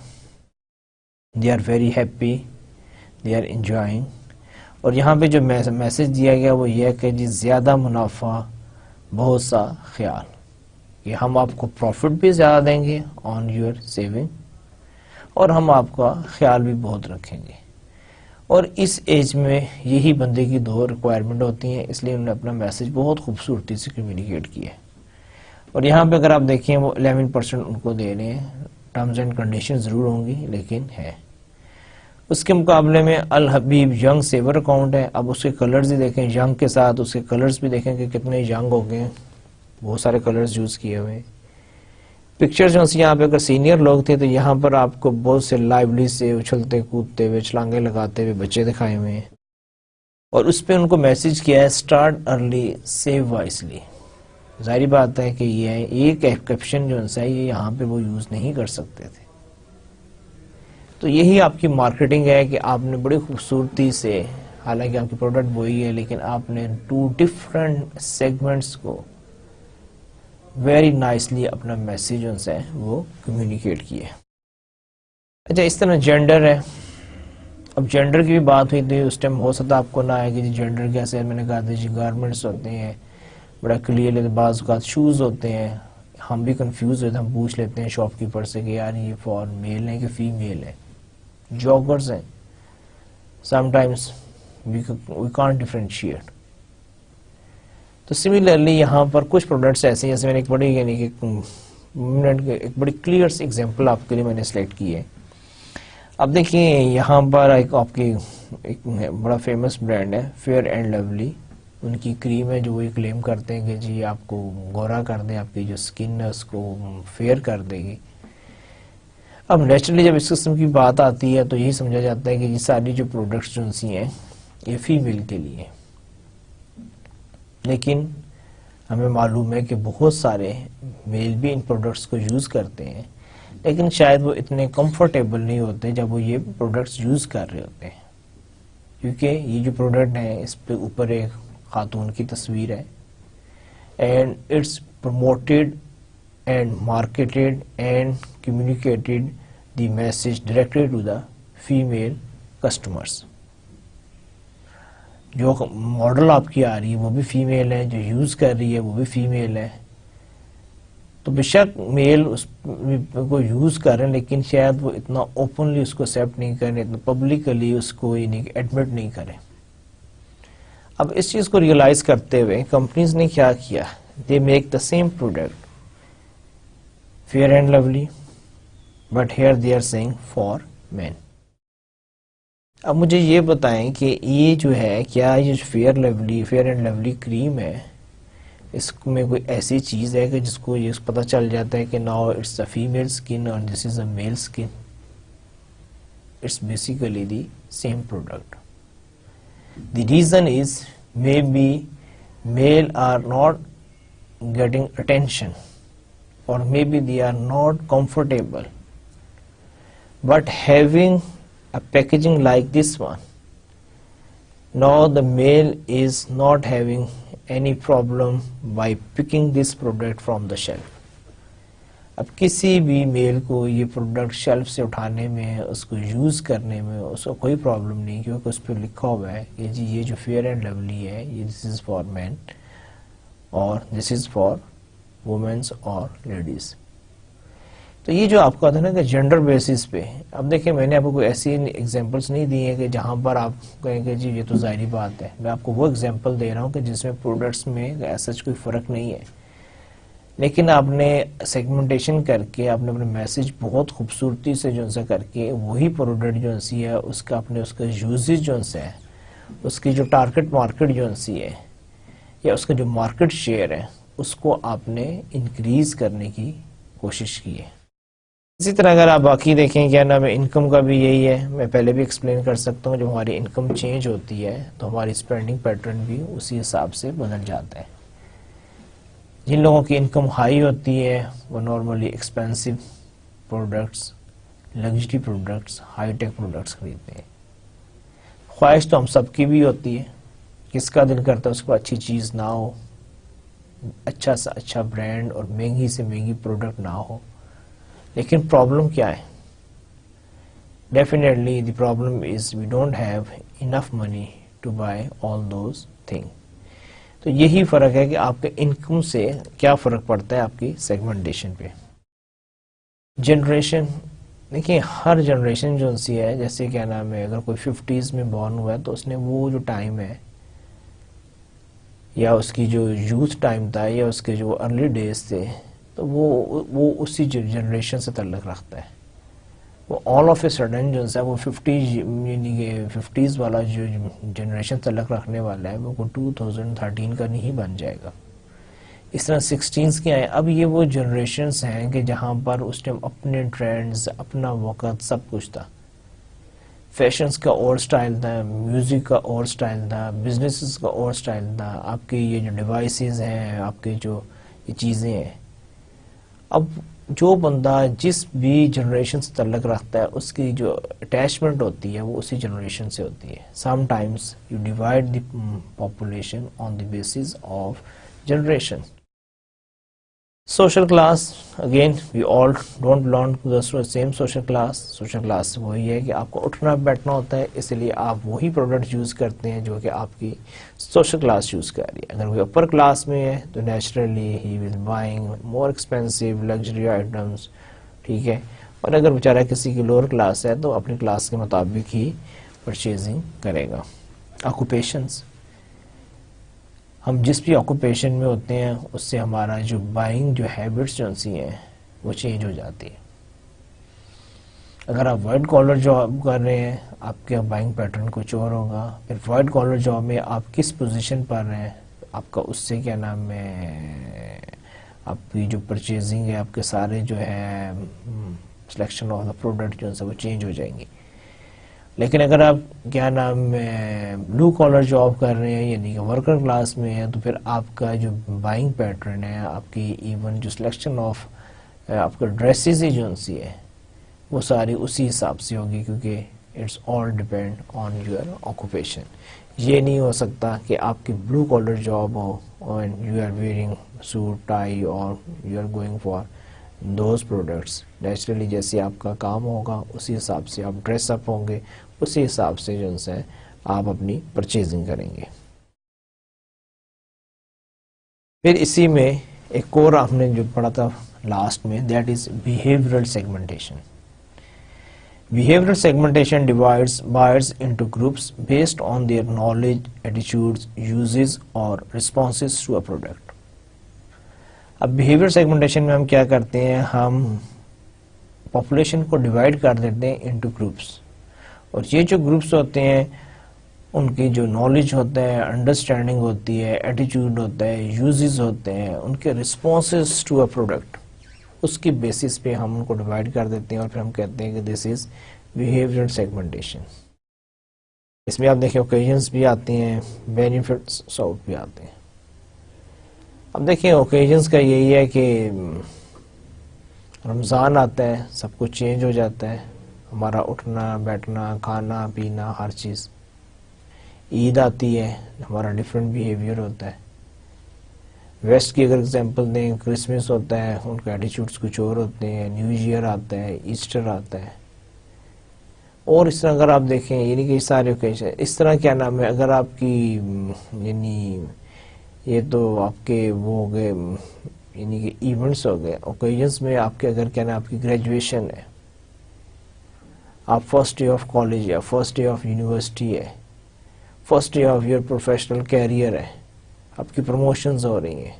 They are very happy, they are enjoying. اور یہاں پہ جو میسج دیا گیا وہ یہ ہے کہ جی زیادہ منافع بہت سا خیال، کہ ہم آپ کو پروفٹ بھی زیادہ دیں گے آن یور سیونگ، اور ہم آپ کا خیال بھی بہت رکھیں گے. اور اس ایج میں یہی بندے کی دو ریکوائرمنٹ ہوتی ہیں، اس لیے انہوں نے اپنا میسج بہت خوبصورتی سے کمیونیکیٹ کیا ہے. اور یہاں پہ اگر آپ دیکھیں وہ 11% ان کو دے رہے ہیں. ٹرمز اینڈ کنڈیشن ضرور ہوں گی لیکن ہے. اس کے مقابلے میں الحبیب ینگ سیور اکاؤنٹ ہے. اب اس کے کلرز ہی دیکھیں، ینگ کے ساتھ اس کے کلرز بھی دیکھیں کہ کتنے ینگ ہو گئے ہیں. بہت سارے کلرز یوز کیے ہوئے ہیں. پکچر جو یہاں پہ اگر سینئر لوگ تھے تو یہاں پر آپ کو بہت سے لائولی سے اچھلتے کودتے ہوئے چھلانگے لگاتے ہوئے بچے دکھائے ہوئے ہیں. اور اس پہ ان کو میسج کیا ہے اسٹارٹ ارلی سیو وائسلی. ظاہری بات ہے کہ یہ ایک کیپشن جو ہے یہ یہاں پہ وہ یوز نہیں کر سکتے تھے. تو یہی آپ کی مارکیٹنگ ہے کہ آپ نے بڑی خوبصورتی سے، حالانکہ آپ کی پروڈکٹ وہی ہے لیکن آپ نے 2 ڈفرنٹ سیگمنٹس کو ویری نائسلی اپنا میسیج جو ہے وہ کمیونیکیٹ کیا. اچھا اس طرح جینڈر ہے. اب جینڈر کی بھی بات ہوئی تھی، اس ٹائم ہو سکتا آپ کو نہ آئے کہ جی جینڈر کیسے. میں نے کہا تھا جی گارمنٹس ہوتے ہیں بڑا کلیئر، بعض اوقات شوز ہوتے ہیں، ہم بھی کنفیوز ہوتے ہیں، ہم پوچھ لیتے ہیں شاپ کیپر سے کہ یار یہ فار میل ہے کہ فیمیل ہے. جاگرز ہیں، sometimes we can't differentiate. تو سملرلی یہاں پر کچھ پروڈکٹس ایسے ہیں جیسے میں نے ایک بڑی یعنی کہ ایک بڑی کلیئر سی ایگزامپل آپ کے لیے میں نے سلیکٹ کی ہے. اب دیکھیں یہاں پر ایک آپ کی ایک بڑا فیمس برانڈ ہے فیئر اینڈ لولی. ان کی کریم ہے جو وہ کلیم کرتے ہیں کہ جی آپ کو گورا کر دیں، آپ کی جو سکن ہے اس کو فیئر کر دے گی. اب نیچرلی جب اس قسم کی بات آتی ہے تو یہی سمجھا جاتا ہے کہ یہ ساری جو پروڈکٹس جو سی ہیں یہ فیمیل کے لیے. لیکن ہمیں معلوم ہے کہ بہت سارے میل بھی ان پروڈکٹس کو یوز کرتے ہیں، لیکن شاید وہ اتنے کمفرٹیبل نہیں ہوتے جب وہ یہ پروڈکٹس یوز کر رہے ہوتے ہیں، کیونکہ یہ جو پروڈکٹ ہے اس پہ اوپر ایک خاتون کی تصویر ہے and it's promoted and marketed and communicated the message directly to the female customers. جو ماڈل آپ کی آ رہی ہے وہ بھی فیمیل ہے، جو یوز کر رہی ہے وہ بھی فیمیل ہے. تو بے شک میل اس کو یوز کر رہے ہیں لیکن شاید وہ اتنا اوپنلی اس کو ایکسیپٹ نہیں کریں، اتنا پبلکلی اس کو ایڈمٹ نہیں کریں. اب اس چیز کو ریئلائز کرتے ہوئے کمپنیز نے کیا کیا، they make the same product Fair and Lovely but here they are seeing for men. اب مجھے یہ بتائیں کہ یہ جو ہے کیا یہ فیئر اینڈ لولی کریم ہے اس میں کوئی ایسی چیز ہے کہ جس کو یہ پتہ چل جاتا ہے کہ now it's a female skin اور this is a male skin. It's basically the same product. The reason is maybe male are not getting attention or maybe they are not comfortable, but having a packaging like this one, now the male is not having any problem by picking this product from the shelf. اب کسی بھی میل کو یہ پروڈکٹ شیلف سے اٹھانے میں، اس کو یوز کرنے میں اس کو کوئی پرابلم نہیں، کیونکہ اس پہ لکھا ہوا ہے کہ جی یہ جو فیئر اینڈ لولی ہے یہ دس از فار مین اور دس از فار وومنس اور لیڈیز. تو یہ جو آپ کا تھا نا کہ جینڈر بیسس پہ، اب دیکھیں میں نے آپ کو کوئی ایسی ایگزامپلس نہیں دی ہیں کہ جہاں پر آپ کہیں کہ جی یہ تو ظاہری بات ہے. میں آپ کو وہ ایگزامپل دے رہا ہوں کہ جس میں پروڈکٹس میں ایسا کوئی فرق نہیں ہے، لیکن آپ نے سیگمنٹیشن کر کے آپ نے اپنے میسج بہت خوبصورتی سے جو سا کر کے وہی پروڈکٹ جو سی ہے اس کا اپنے اس کا یوزز جو سے ہے، اس کی جو ٹارگٹ مارکیٹ جو سی ہے یا اس کا جو مارکیٹ شیئر ہے اس کو آپ نے انکریز کرنے کی کوشش کی ہے. اسی طرح اگر آپ باقی دیکھیں کیا نام ہے انکم کا بھی یہی ہے. میں پہلے بھی ایکسپلین کر سکتا ہوں، جب ہماری انکم چینج ہوتی ہے تو ہماری اسپینڈنگ پیٹرن بھی اسی حساب سے بدل جاتا ہے. جن لوگوں کی انکم ہائی ہوتی ہے وہ normally expensive products, luxury products, high tech products خریدتے ہیں. خواہش تو ہم سب کی بھی ہوتی ہے، کس کا دل کرتا ہے اس کو اچھی چیز نہ ہو، اچھا سا اچھا برانڈ اور مہنگی سے مہنگی پروڈکٹ نہ ہو. لیکن پرابلم کیا ہے؟ Definitely the problem is we don't have enough money to buy all those thing. تو یہی فرق ہے کہ آپ کے انکم سے کیا فرق پڑتا ہے آپ کی سیگمنٹیشن پہ. جنریشن، دیکھیں ہر جنریشن جو سی ہے، جیسے کیا نام ہے اگر کوئی 50s میں بورن ہوا ہے تو اس نے وہ جو ٹائم ہے یا اس کی جو یوتھ ٹائم تھا یا اس کے جو ارلی ڈیز تھے تو وہ اسی جنریشن سے تعلق رکھتا ہے. وہ آل آف اے سڈن جو ہے وہ 50s والا جو جنریشن تعلق رکھنے والا ہے وہ 2013 کا نہیں بن جائے گا. اس طرح 16s کے آئے. اب یہ وہ جنریشنز ہیں کہ جہاں پر اس ٹائم اپنے ٹرینڈز، اپنا وقت، سب کچھ تھا. فیشنز کا اور سٹائل تھا، میوزک کا اور سٹائل تھا، بزنسز کا اور سٹائل تھا. آپ کے یہ جو ڈیوائسز ہیں، آپ کے جو یہ چیزیں ہیں، اب جو بندہ جس بھی جنریشن سے تعلق رکھتا ہے اس کی جو اٹیچمنٹ ہوتی ہے وہ اسی جنریشن سے ہوتی ہے. Sometimes you divide the population on the basis of generation. Social class, again we all don't belong to the same social class. Social class وہی ہے کہ آپ کو اٹھنا بیٹھنا ہوتا ہے، اس لیے آپ وہی پروڈکٹ یوز کرتے ہیں جو کہ آپ کی سوشل کلاس یوز کر رہی ہے. اگر وہ اپر کلاس میں ہے تو naturally he will buying more expensive luxury items, ٹھیک ہے. اور اگر بیچارہ کسی کی لوور کلاس ہے تو اپنی کلاس کے مطابق ہی پرچیزنگ کرے گا. آکوپیشنز، ہم جس بھی آکوپیشن میں ہوتے ہیں اس سے ہمارا جو بائنگ جو ہیبٹس جو سی ہیں وہ چینج ہو جاتی ہے. اگر آپ وائٹ کالر جاب کر رہے ہیں آپ کے بائنگ پیٹرن کچھ اور ہوگا. پھر وائٹ کالر جاب میں آپ کس پوزیشن پر ہیں آپ کا اس سے کیا نام ہے آپ کی جو پرچیزنگ ہے، آپ کے سارے جو ہے سلیکشن آف دا پروڈکٹ جو ہے وہ چینج ہو جائیں گی. لیکن اگر آپ کیا نام بلو کالر جاب کر رہے ہیں یعنی کہ ورکر کلاس میں ہیں تو پھر آپ کا جو بائنگ پیٹرن ہے، آپ کی ایون جو سلیکشن آف آپ کا ڈریسز ہی جو سی ہے وہ ساری اسی حساب سے ہوگی، کیونکہ it's all depend on your occupation. یہ نہیں ہو سکتا کہ آپ کی بلو کالر جاب ہو اور you are wearing suit tie اور you are going for those products. Naturally جیسے آپ کا کام ہوگا اسی حساب سے آپ ڈریس اپ ہوں گے، اسی حساب سے جو ہے آپ اپنی پرچیزنگ کریں گے. پھر اسی میں ایک اور آپ نے جو پڑھا تھا لاسٹ میں، that is behavioural segmentation. Behavioral segmentation divides buyers into groups based on their knowledge, attitudes, uses or responses to a product. اب behavioral segmentation میں ہم کیا کرتے ہیں، ہم population کو ڈیوائڈ کر دیتے ہیں into groups. اور یہ جو گروپس ہوتے ہیں ان کی جو نالج ہوتا ہے, انڈرسٹینڈنگ ہوتی ہے, ایٹیچیوڈ ہوتا ہے, یوزز ہوتے ہیں, ان کے رسپانسز ٹو اے پروڈکٹ, اس کی بیسس پہ ہم ان کو ڈیوائڈ کر دیتے ہیں اور پھر ہم کہتے ہیں کہ دس از بیہیویئر سیگمنٹیشن. اس میں آپ دیکھیں اوکیجنس بھی آتے ہیں, بینیفٹس ساؤٹ بھی آتے ہیں. اب دیکھیں اوکیجنس کا یہی ہے کہ رمضان آتا ہے, سب کچھ چینج ہو جاتا ہے, ہمارا اٹھنا بیٹھنا کھانا پینا ہر چیز. عید آتی ہے, ہمارا ڈفرینٹ بیہیویئر ہوتا ہے. ویسٹ کی اگر اگزامپل دیں, کرسمس ہوتا ہے, ان کے ایٹیچیوڈس کچھ اور ہوتے ہیں, نیو ایئر آتا ہے, ایسٹر آتا ہے, اور اس طرح اگر آپ دیکھیں یعنی کہ سارے اوکیشن اس طرح کیا نام ہے, اگر آپ کی یعنی یہ تو آپ کے وہ ہو گئے یعنی کہ ایونٹس ہو گئے. اوکیجنس میں آپ کے اگر کیا نام آپ کی گریجویشن ہے, آپ فرسٹ ڈے آف کالج ہے, فرسٹ ڈے آف یونیورسٹی ہے, first day of your professional career ہے, آپ کی پروموشنز ہو رہی ہیں,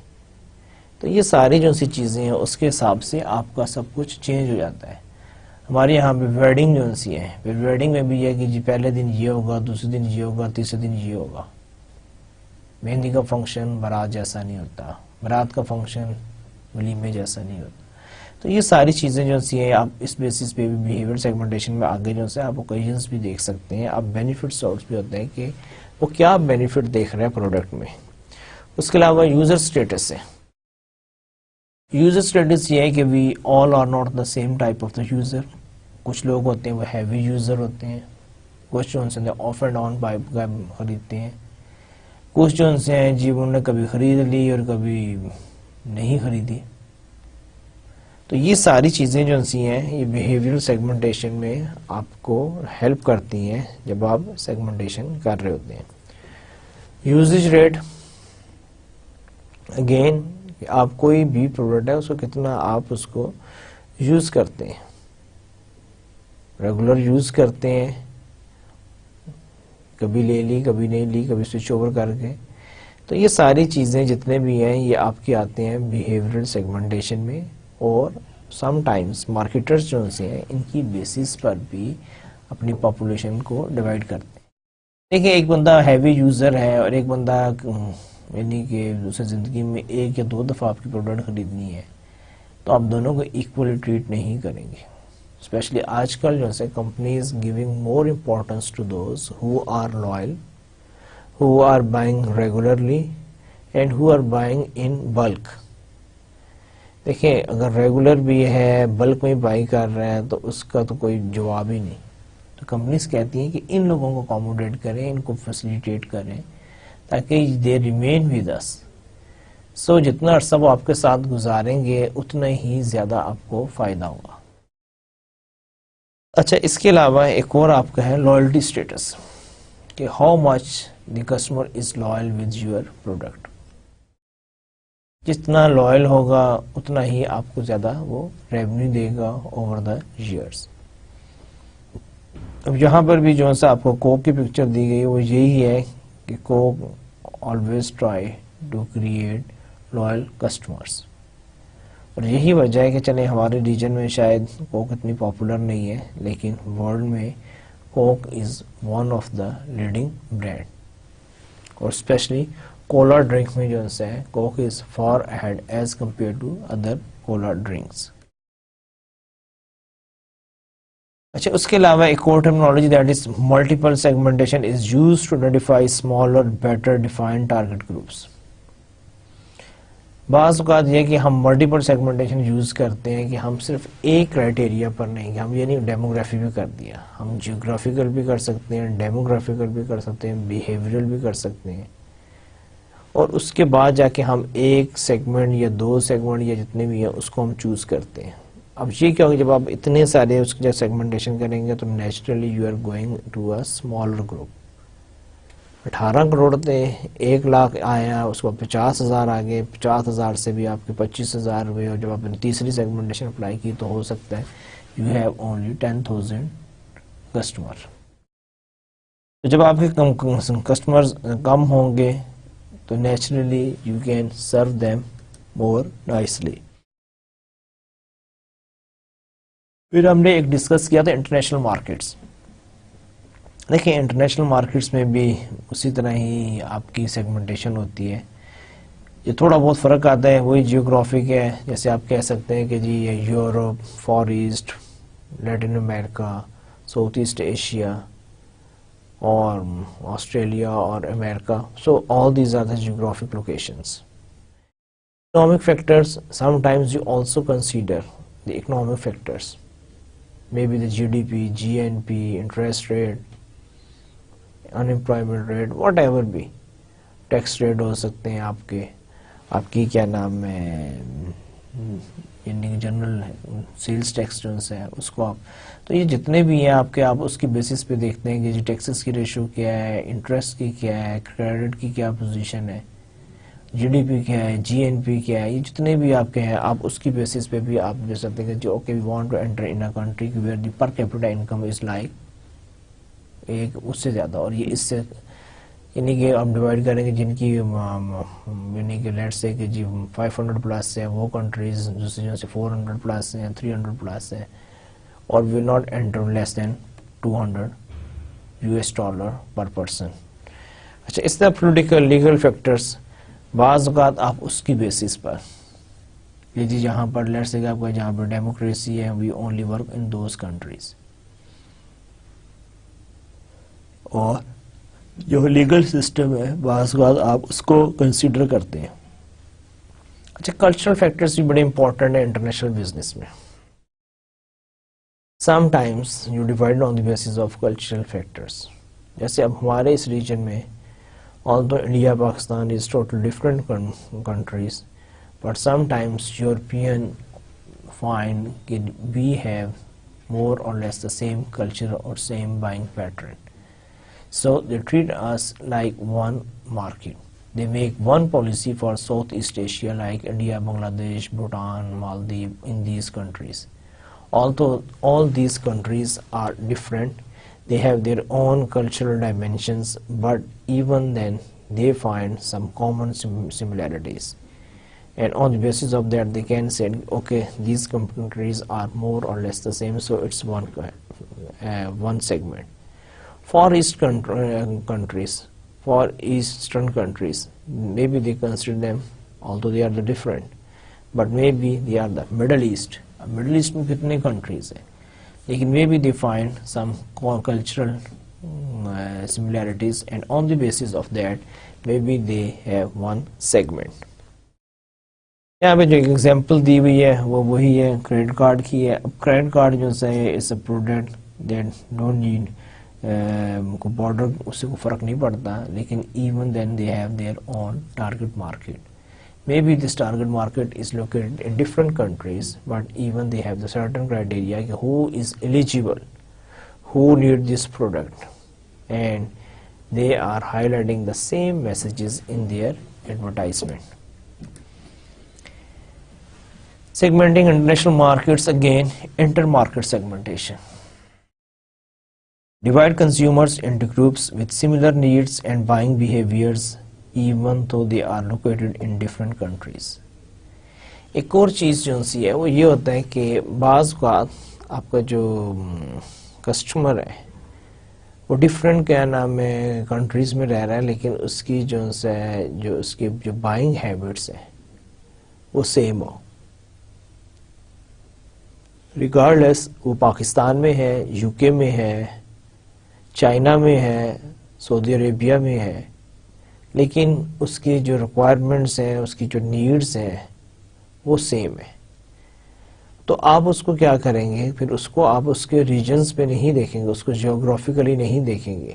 تو یہ ساری جو سی چیزیں ہیں اس کے حساب سے آپ کا سب کچھ چینج ہو جاتا ہے. ہمارے یہاں پہ ویڈنگ جو سی ہے, پھر ویڈنگ میں بھی یہ کہ جی پہلے دن یہ ہوگا, دوسرے دن یہ ہوگا, تیسرے دن یہ ہوگا. مہندی کا فنکشن بارات جیسا نہیں ہوتا, بارات کا فنکشن ولیمے جیسا نہیں ہوتا. تو یہ ساری چیزیں جو سی ہیں آپ اس بیسس پہ بھی بیہیویئر سیگمنٹیشن میں آگے جو سے آپ اوکیجنس بھی دیکھ سکتے ہیں. آپ بینیفٹ سورس بھی ہوتے ہیں کہ وہ کیا بینیفٹ دیکھ رہے ہیں پروڈکٹ میں. اس کے علاوہ یوزر اسٹیٹس ہے. یوزر اسٹیٹس یہ ہے کہ we all are not the same type of the user. کچھ لوگ ہوتے ہیں وہ ہیوی یوزر ہوتے ہیں, کچھ جو ان سے آف اینڈ آن پائپ کا خریدتے ہیں, کچھ جو ان سے ہیں جی انہوں نے کبھی خرید لی اور کبھی نہیں خریدی. تو یہ ساری چیزیں جو سی ہیں یہ بیہیویئر سیگمنٹیشن میں آپ کو ہیلپ کرتی ہیں جب آپ سیگمنٹیشن کر رہے ہوتے ہیں. یوزیج ریٹ, اگین آپ کوئی بھی پروڈکٹ ہے اس کو کتنا آپ اس کو یوز کرتے ہیں, ریگولر یوز کرتے ہیں, کبھی لے لی کبھی نہیں لی, کبھی سوئچ اوور کر کے. تو یہ ساری چیزیں جتنے بھی ہیں یہ آپ کے آتے ہیں بیہیویئرل سیگمنٹیشن میں. اور سم ٹائمز مارکیٹرز جو سے ہیں ان کی بیسس پر بھی اپنی پاپولیشن کو ڈیوائڈ کرتے ہیں. دیکھیں ایک بندہ ہیوی یوزر ہے اور ایک بندہ یعنی کہ اسے زندگی میں ایک یا دو دفعہ آپ کی پروڈکٹ خریدنی ہے, تو آپ دونوں کو ایکولی ٹریٹ نہیں کریں گے. اسپیشلی آج کل جو ہے companies giving more importance to those who are loyal, who are buying regularly and who are buying in bulk. دیکھیں اگر ریگولر بھی ہے, بلک میں بائی کر رہے ہیں, تو اس کا تو کوئی جواب ہی نہیں. تو کمپنیز کہتی ہیں کہ ان لوگوں کو اکوموڈیٹ کریں, ان کو فیسیلیٹیٹ کریں تاکہ دے ریمین ود اس. سو جتنا عرصہ وہ آپ کے ساتھ گزاریں گے اتنا ہی زیادہ آپ کو فائدہ ہوگا. اچھا اس کے علاوہ ایک اور آپ کا ہے لوئلٹی اسٹیٹس, کہ how much the customer is loyal with your product. جتنا لوئل ہوگا اتنا ہی آپ کو زیادہ وہ ریونیو دے گا اوور دا ایئرس. اب یہاں پر بھی جو سا آپ کو کوک کی پکچر دی گئی وہ یہی ہے کہ Coke always try to create loyal customers. اور یہی وجہ ہے کہ چلیں ہمارے ریجن میں شاید کوک اتنی پاپولر نہیں ہے, لیکن ورلڈ میں Coke is one of the leading brand. اور اسپیشلی کولا ڈرنک میں جو ہے Coke is far ahead as compare to other cola drinks. اچھا اس کے علاوہ ایک اور terminology that is multiple segmentation is used to identify small اور بیٹر ڈیفائنڈ ٹارگیٹ گروپس. بعض اوقات یہ کہ ہم ملٹیپل سیگمنٹیشن یوز کرتے ہیں کہ ہم صرف ایک کرائٹیریا پر نہیں, کہ ہم یہ نہیں ڈیموگرافی بھی کر دیا, ہم جیوگرافیکل بھی کر سکتے ہیں, ڈیموگرافیکل بھی کر سکتے ہیں, بیہیویئرل بھی کر سکتے ہیں, اور اس کے بعد جا کے ہم ایک سیگمنٹ یا دو سیگمنٹ یا جتنے بھی ہیں اس کو ہم چوز کرتے ہیں. اب یہ کیا ہوگا جب آپ اتنے سارے اس کے سیگمنٹیشن کریں گے تو naturally you are going to a smaller group. 18 crore تھے, 1 لاکھ آیا, اس کو 50,000 آ گئے, 50,000 سے بھی آپ کے 25,000 ہوئے, اور جب آپ نے تیسری سیگمنٹیشن اپلائی کی تو ہو سکتا ہے یو ہیو اونلی 10,000 کسٹمر. تو جب آپ کے کسٹمرز کم ہوں گے تو naturally you can serve them more nicely. پھر ہم نے ایک ڈسکس کیا تھا انٹرنیشنل مارکیٹس. دیکھیں انٹرنیشنل مارکیٹس میں بھی اسی طرح ہی آپ کی سیگمنٹیشن ہوتی ہے. یہ تھوڑا بہت فرق آتا ہے وہی جیوگرافک ہے. جیسے آپ کہہ سکتے ہیں کہ جی یہ Europe, far east, Latin America, South East Asia اور آسٹریلیا اور America. So all these are the geographic locations. Economic factors, sometimes you also consider the economic factors. Maybe the GDP, GNP, interest rate, unemployment rate, whatever be. Tax rate ہو سکتے ہیں آپ کی کیا نام ہے یعنی جنرل سیلز ٹیکس جو ہے اس کو آپ, تو یہ جتنے بھی ہیں آپ اس کی بیسس پہ دیکھتے ہیں کہ جی ٹیکسز کی ریشو کیا ہے, انٹرسٹ کی کیا ہے, کریڈٹ کی کیا پوزیشن ہے, جی ڈی پی کیا ہے, جی این پی کیا ہے. یہ جتنے بھی آپ کے ہیں آپ اس کی بیسس پہ بھی آپ دے سکتے ہیں کہ okay we want to enter in a country where the per capita income is like ایک اس سے زیادہ, اور یہ اس سے یعنی کہ آپ ڈیوائڈ کریں گے جن کی یعنی کہ لیٹ سے کہ جی 500 پلس ہے وہ کنٹریز دوسری جو سے 400 پلس ہیں, 300 پلس ہیں, اور will not enter less than $200 per person. اچھا اس طرح پولیٹیکل لیگل فیکٹرز بعض اوقات آپ اس کی بیسس پر کہ جی جہاں پر لیٹ سے کہ آپ کا جہاں پر ڈیموکریسی ہے we only work in those countries, اور جو لیگل سسٹم ہے بعض اوقات آپ اس کو کنسیڈر کرتے ہیں. اچھا کلچرل فیکٹرز بھی بڑے امپورٹنٹ ہیں انٹرنیشنل بزنس میں. Some times you divide on the basis of cultural factors. جیسے اب ہمارے اس ریجن میں although India, Pakistan is totally different countries, but sometimes European find that we have more or less the same culture or same buying pattern. So they treat us like one market. They make one policy for Southeast Asia like India, Bangladesh, Bhutan, Maldives, in these countries. Although all these countries are different, they have their own cultural dimensions, but even then they find some common similarities, and on the basis of that they can say okay these countries are more or less the same, so it's one segment. Far East countries, Far Eastern countries, maybe they consider them, although they are the different, but maybe they are the Middle East. Middle East میں کتنے countries ہیں لیکن maybe they find some cultural similarities, and on the basis of that maybe they have one segment. یہاں پہ جو ایگزامپل دی ہوئی ہے وہ وہی ہے کریڈٹ کارڈ کی ہے. اب کریڈٹ کارڈ جو ہے is a product that don't need کو بارڈر اس سے کوئی فرق نہیں پڑتا, لیکن even then they have their own target market. Maybe this target market is located in different countries, but even they have the certain criteria who is eligible, who need this product, and they are highlighting the same messages in their advertisement. Segmenting international markets, again inter-market segmentation. Divide consumers into groups with similar needs and buying behaviors even though they are located in different countries. ایک اور چیز جو سی ہے وہ یہ ہوتا ہے کہ بعض اوقات آپ کا جو کسٹمر ہے وہ ڈفرینٹ کیا نام ہے کنٹریز میں رہ رہا ہے, لیکن اس کی جو ہے جو اس کی جو بائنگ ہیبٹس ہیں وہ سیم ہو, ریگارڈلیس وہ پاکستان میں ہے, یو کے میں ہے, چائنا میں ہے, سعودی عربیہ میں ہے, لیکن اس کی جو ریکوائرمنٹس ہیں اس کی جو نیڈس ہیں وہ سیم ہے. تو آپ اس کو کیا کریں گے پھر اس کو آپ اس کے ریجنز پہ نہیں دیکھیں گے, اس کو جیوگرافیکلی نہیں دیکھیں گے,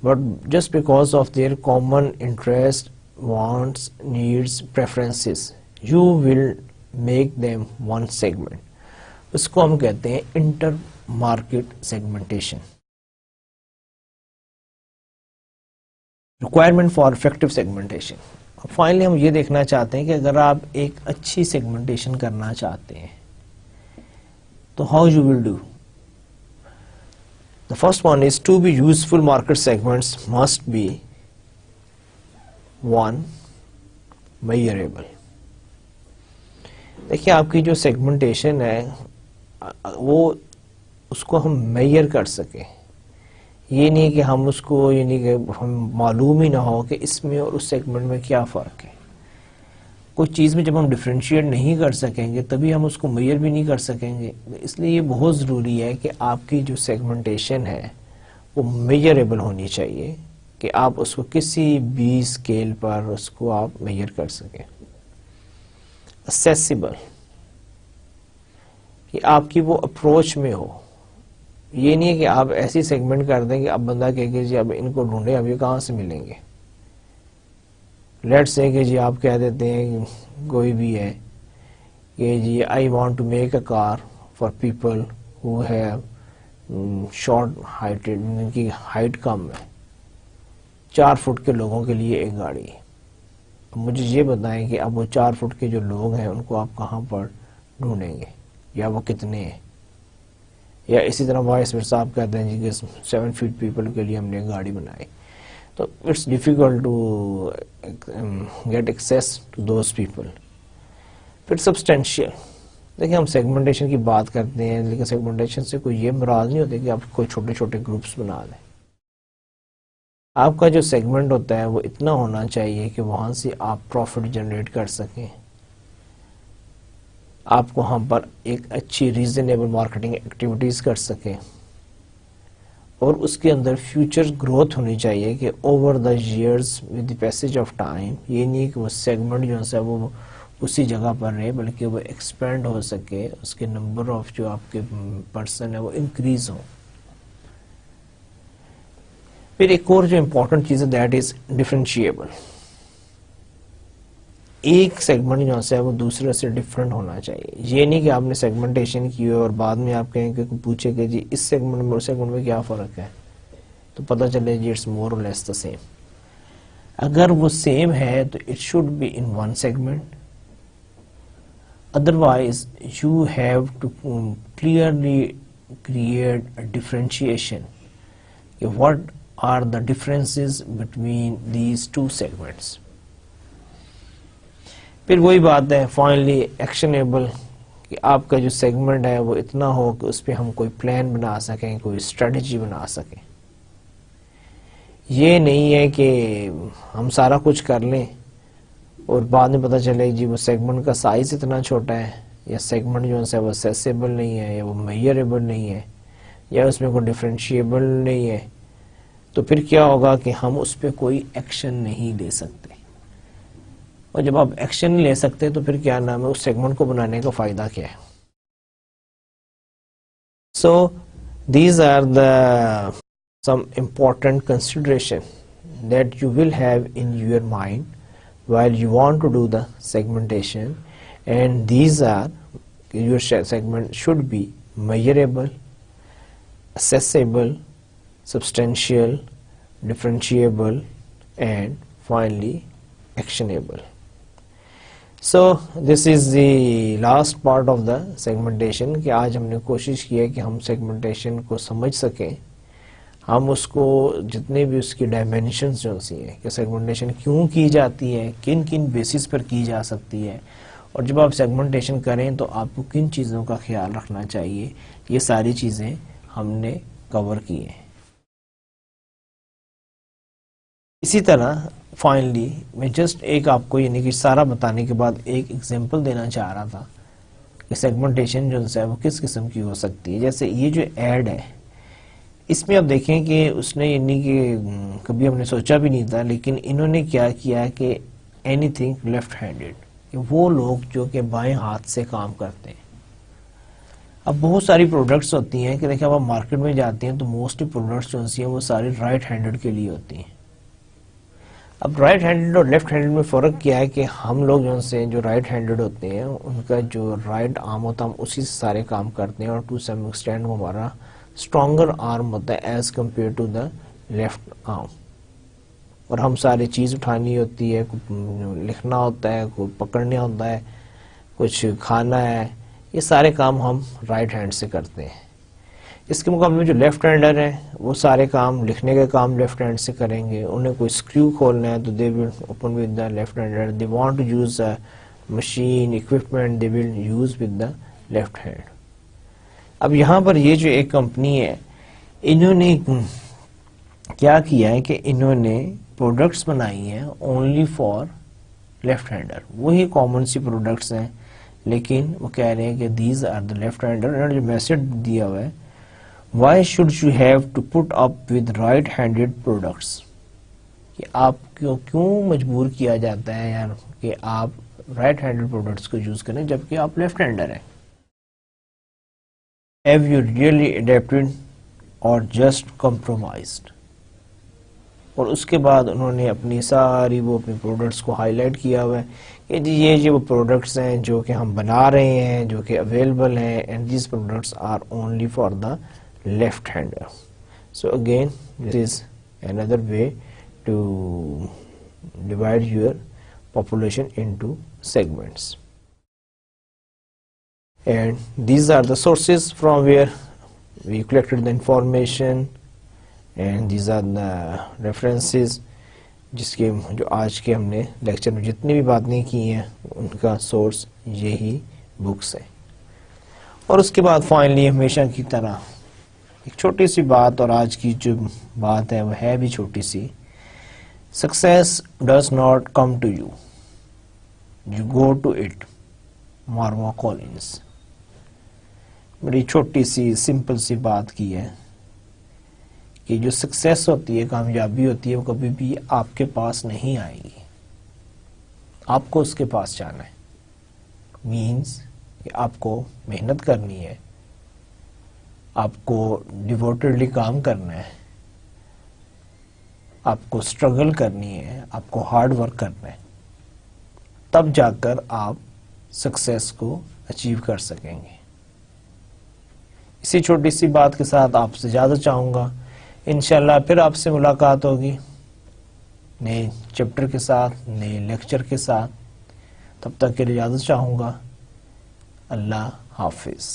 but just because of their common interest, wants, needs, preferences, you will make them one segment. اس کو ہم کہتے ہیں inter market segmentation. Requirement for effective segmentation. Finally ہم یہ دیکھنا چاہتے ہیں کہ اگر آپ ایک اچھی سیگمنٹیشن کرنا چاہتے ہیں تو how you will do. The first one is to be useful market segments must be one measurable. دیکھیے آپ کی جو سیگمنٹیشن ہے وہ اس کو ہم میئر کر سکیں, یہ نہیں کہ ہم اس کو یعنی کہ ہم معلوم ہی نہ ہو کہ اس میں اور اس سیگمنٹ میں کیا فرق ہے. کوئی چیز میں جب ہم ڈفرینشیٹ نہیں کر سکیں گے تبھی ہم اس کو میئر بھی نہیں کر سکیں گے. اس لیے یہ بہت ضروری ہے کہ آپ کی جو سیگمنٹیشن ہے وہ میئریبل ہونی چاہیے کہ آپ اس کو کسی بھی اسکیل پر اس کو آپ میئر کر سکیں. اسیسیبل کہ آپ کی وہ اپروچ میں ہو. یہ نہیں ہے کہ آپ ایسی سیگمنٹ کر دیں کہ اب بندہ کہے کہ جی اب ان کو ڈھونڈے اب یہ کہاں سے ملیں گے. لیٹس سے کہ جی آپ کہہ دیتے ہیں کوئی بھی ہے کہ جی I want to make a car for people who have short height, ان کی ہائٹ کم ہے، 4 فٹ کے لوگوں کے لیے ایک گاڑی. مجھے یہ بتائیں کہ اب وہ 4 فٹ کے جو لوگ ہیں ان کو آپ کہاں پر ڈھونڈیں گے یا وہ کتنے ہیں. یا اسی طرح وائس ورسا آپ کہتے ہیں جی کہ 7 فٹ پیپل کے لیے ہم نے گاڑی بنائی، تو it's difficult to get access to those people. پھر سبسٹینشیل، دیکھیں ہم سیگمنٹیشن کی بات کرتے ہیں لیکن سیگمنٹیشن سے کوئی یہ مراد نہیں ہوتی کہ آپ کوئی چھوٹے چھوٹے گروپس بنا دیں. آپ کا جو سیگمنٹ ہوتا ہے وہ اتنا ہونا چاہیے کہ وہاں سے آپ پروفٹ جنریٹ کر سکیں، آپ کو ہم پر ایک اچھی ریزنیبل مارکیٹنگ ایکٹیویٹیز کر سکیں، اور اس کے اندر فیوچر گروتھ ہونی چاہیے کہ over the years with the passage of time. یہ نہیں کہ وہ سیگمنٹ جو ہے وہ اسی جگہ پر رہے بلکہ وہ ایکسپینڈ ہو سکے، اس کے نمبر آف جو آپ کے پرسن ہے وہ انکریز ہو. پھر ایک اور جو امپورٹنٹ چیز ہے دیٹ از ڈفرینشیبل. ایک سیگمنٹ جو ہے وہ دوسرے سے ڈفرینٹ ہونا چاہیے. یہ نہیں کہ آپ نے سیگمنٹیشن کی اور بعد میں آپ کہیں کہ پوچھے کہ جی اس سیگمنٹ میں اور سیگمنٹ میں کیا فرق ہے، تو پتہ چلے جی اٹس مور اور لیس دا سیم. اگر وہ سیم ہے تو it should be in one segment, otherwise you have to clearly create a differentiation کہ what are the differences between these two segments. پھر وہی بات ہے فائنلی ایکشنیبل کہ آپ کا جو سیگمنٹ ہے وہ اتنا ہو کہ اس پہ ہم کوئی پلان بنا سکیں، کوئی اسٹریٹجی بنا سکیں. یہ نہیں ہے کہ ہم سارا کچھ کر لیں اور بعد میں پتہ چلے جی وہ سیگمنٹ کا سائز اتنا چھوٹا ہے، یا سیگمنٹ جو ہے وہ اسیسیبل نہیں ہے، یا وہ میئریبل نہیں ہے، یا اس میں کوئی ڈفرینشیبل نہیں ہے. تو پھر کیا ہوگا کہ ہم اس پہ کوئی ایکشن نہیں لے سکتے. اور جب آپ ایکشن نہیں لے سکتے تو پھر کیا نام ہے اس سیگمنٹ کو بنانے کا فائدہ کیا ہے. So these are the some important consideration that you will have in your mind while you want to do the segmentation, and these are your segment should be measurable, accessible, substantial, differentiable, and finally actionable. So this is the last part of the segmentation کہ آج ہم نے کوشش کی ہے کہ ہم segmentation کو سمجھ سکیں، ہم اس کو جتنے بھی اس کی ڈائمینشنز جو سی ہیں کہ سیگمنٹیشن کیوں کی جاتی ہے، کن کن بیسس پر کی جا سکتی ہے، اور جب آپ سیگمنٹیشن کریں تو آپ کو کن چیزوں کا خیال رکھنا چاہیے، یہ ساری چیزیں ہم نے کور کی ہیں. اسی طرح فائنلی میں جسٹ ایک آپ کو یعنی کہ سارا بتانے کے بعد ایک ایگزامپل دینا چاہ رہا تھا کہ سیگمنٹیشن جو ہے وہ کس قسم کی ہو سکتی ہے. جیسے یہ جو ایڈ ہے اس میں آپ دیکھیں کہ اس نے یعنی کہ کبھی ہم نے سوچا بھی نہیں تھا، لیکن انہوں نے کیا کیا کہ اینی تھنگ لیفٹ ہینڈیڈ، کہ وہ لوگ جو کہ بائیں ہاتھ سے کام کرتے ہیں. اب بہت ساری پروڈکٹس ہوتی ہیں کہ دیکھیں اب آپ مارکیٹ میں جاتے ہیں تو موسٹلی پروڈکٹس جو ہیں وہ ساری رائٹ ہینڈیڈ کے لیے ہوتی ہیں. اب رائٹ ہینڈیڈ اور لیفٹ ہینڈیڈ میں فرق کیا ہے کہ ہم لوگ جو رائٹ ہینڈیڈ ہوتے ہیں ان کا جو رائٹ آرم ہوتا ہے ہم اسی سے سارے کام کرتے ہیں، اور ٹو سم ایکسٹینٹ ہمارا اسٹرانگر آرم ہوتا ہے as compare to the left arm, اور ہم ساری چیز اٹھانی ہوتی ہے، لکھنا ہوتا ہے، کوئی پکڑنا ہوتا ہے، کچھ کھانا ہے، یہ سارے کام ہم رائٹ ہینڈ سے کرتے ہیں. اس کے مقابلے میں جو لیفٹ ہینڈر ہیں وہ سارے کام لکھنے کے کام لیفٹ ہینڈ سے کریں گے. انہیں کوئی اسکریو کھولنا ہے تو they will open with the left hander, they want to use machine equipment they will use with the left hand. اب یہاں پر یہ جو ایک کمپنی ہے انہوں نے کیا کیا ہے کہ انہوں نے پروڈکٹس بنائی ہیں اونلی فار لیفٹ ہینڈر. وہی کامن سی پروڈکٹس ہیں لیکن وہ کہہ رہے ہیں کہ these are the left hander. انہوں نے جو میسج دیا ہوا ہے why should you have to put up with right handed products, کہ آپ کو کیوں مجبور کیا جاتا ہے یار کہ آپ رائٹ ہینڈیڈ پروڈکٹس کو یوز کریں جبکہ آپ لیفٹ ہینڈر ہیں. ہیو یو ریئلی اڈیپٹڈ اور جسٹ کمپرومائزڈ. اور اس کے بعد انہوں نے اپنی ساری وہ اپنے پروڈکٹس کو ہائی لائٹ کیا ہوا ہے کہ جی یہ وہ پروڈکٹس ہیں جو کہ ہم بنا رہے ہیں, جو کہ اویلیبل ہیں, and these products are only for the left hander. So again this is another way to divide your population into segments. And these are the sources from where we collected the information, and these are the references جس کے جو آج کے ہم نے لیکچر میں جتنی بھی باتیں کی ہیں ان کا سورس یہی بکس ہے. اور اس کے بعد فائنلی ہمیشہ کی طرح ایک چھوٹی سی بات, اور آج کی جو بات ہے وہ ہے بھی چھوٹی سی. Success does not come to you, you go to it. Marva Collins. بڑی چھوٹی سی سمپل سی بات کی ہے کہ جو سکسیس ہوتی ہے, کامیابی ہوتی ہے, وہ کبھی بھی آپ کے پاس نہیں آئے گی, آپ کو اس کے پاس جانا ہے. مینز کہ آپ کو محنت کرنی ہے, آپ کو ڈیووٹڈلی کام کرنا ہے, آپ کو اسٹرگل کرنی ہے, آپ کو ہارڈ ورک کرنا ہے, تب جا کر آپ سکسیس کو اچیو کر سکیں گے. اسی چھوٹی سی بات کے ساتھ آپ سے اجازت چاہوں گا. انشاءاللہ پھر آپ سے ملاقات ہوگی نئے چیپٹر کے ساتھ, نئے لیکچر کے ساتھ. تب تک کے لیے اجازت چاہوں گا. اللہ حافظ.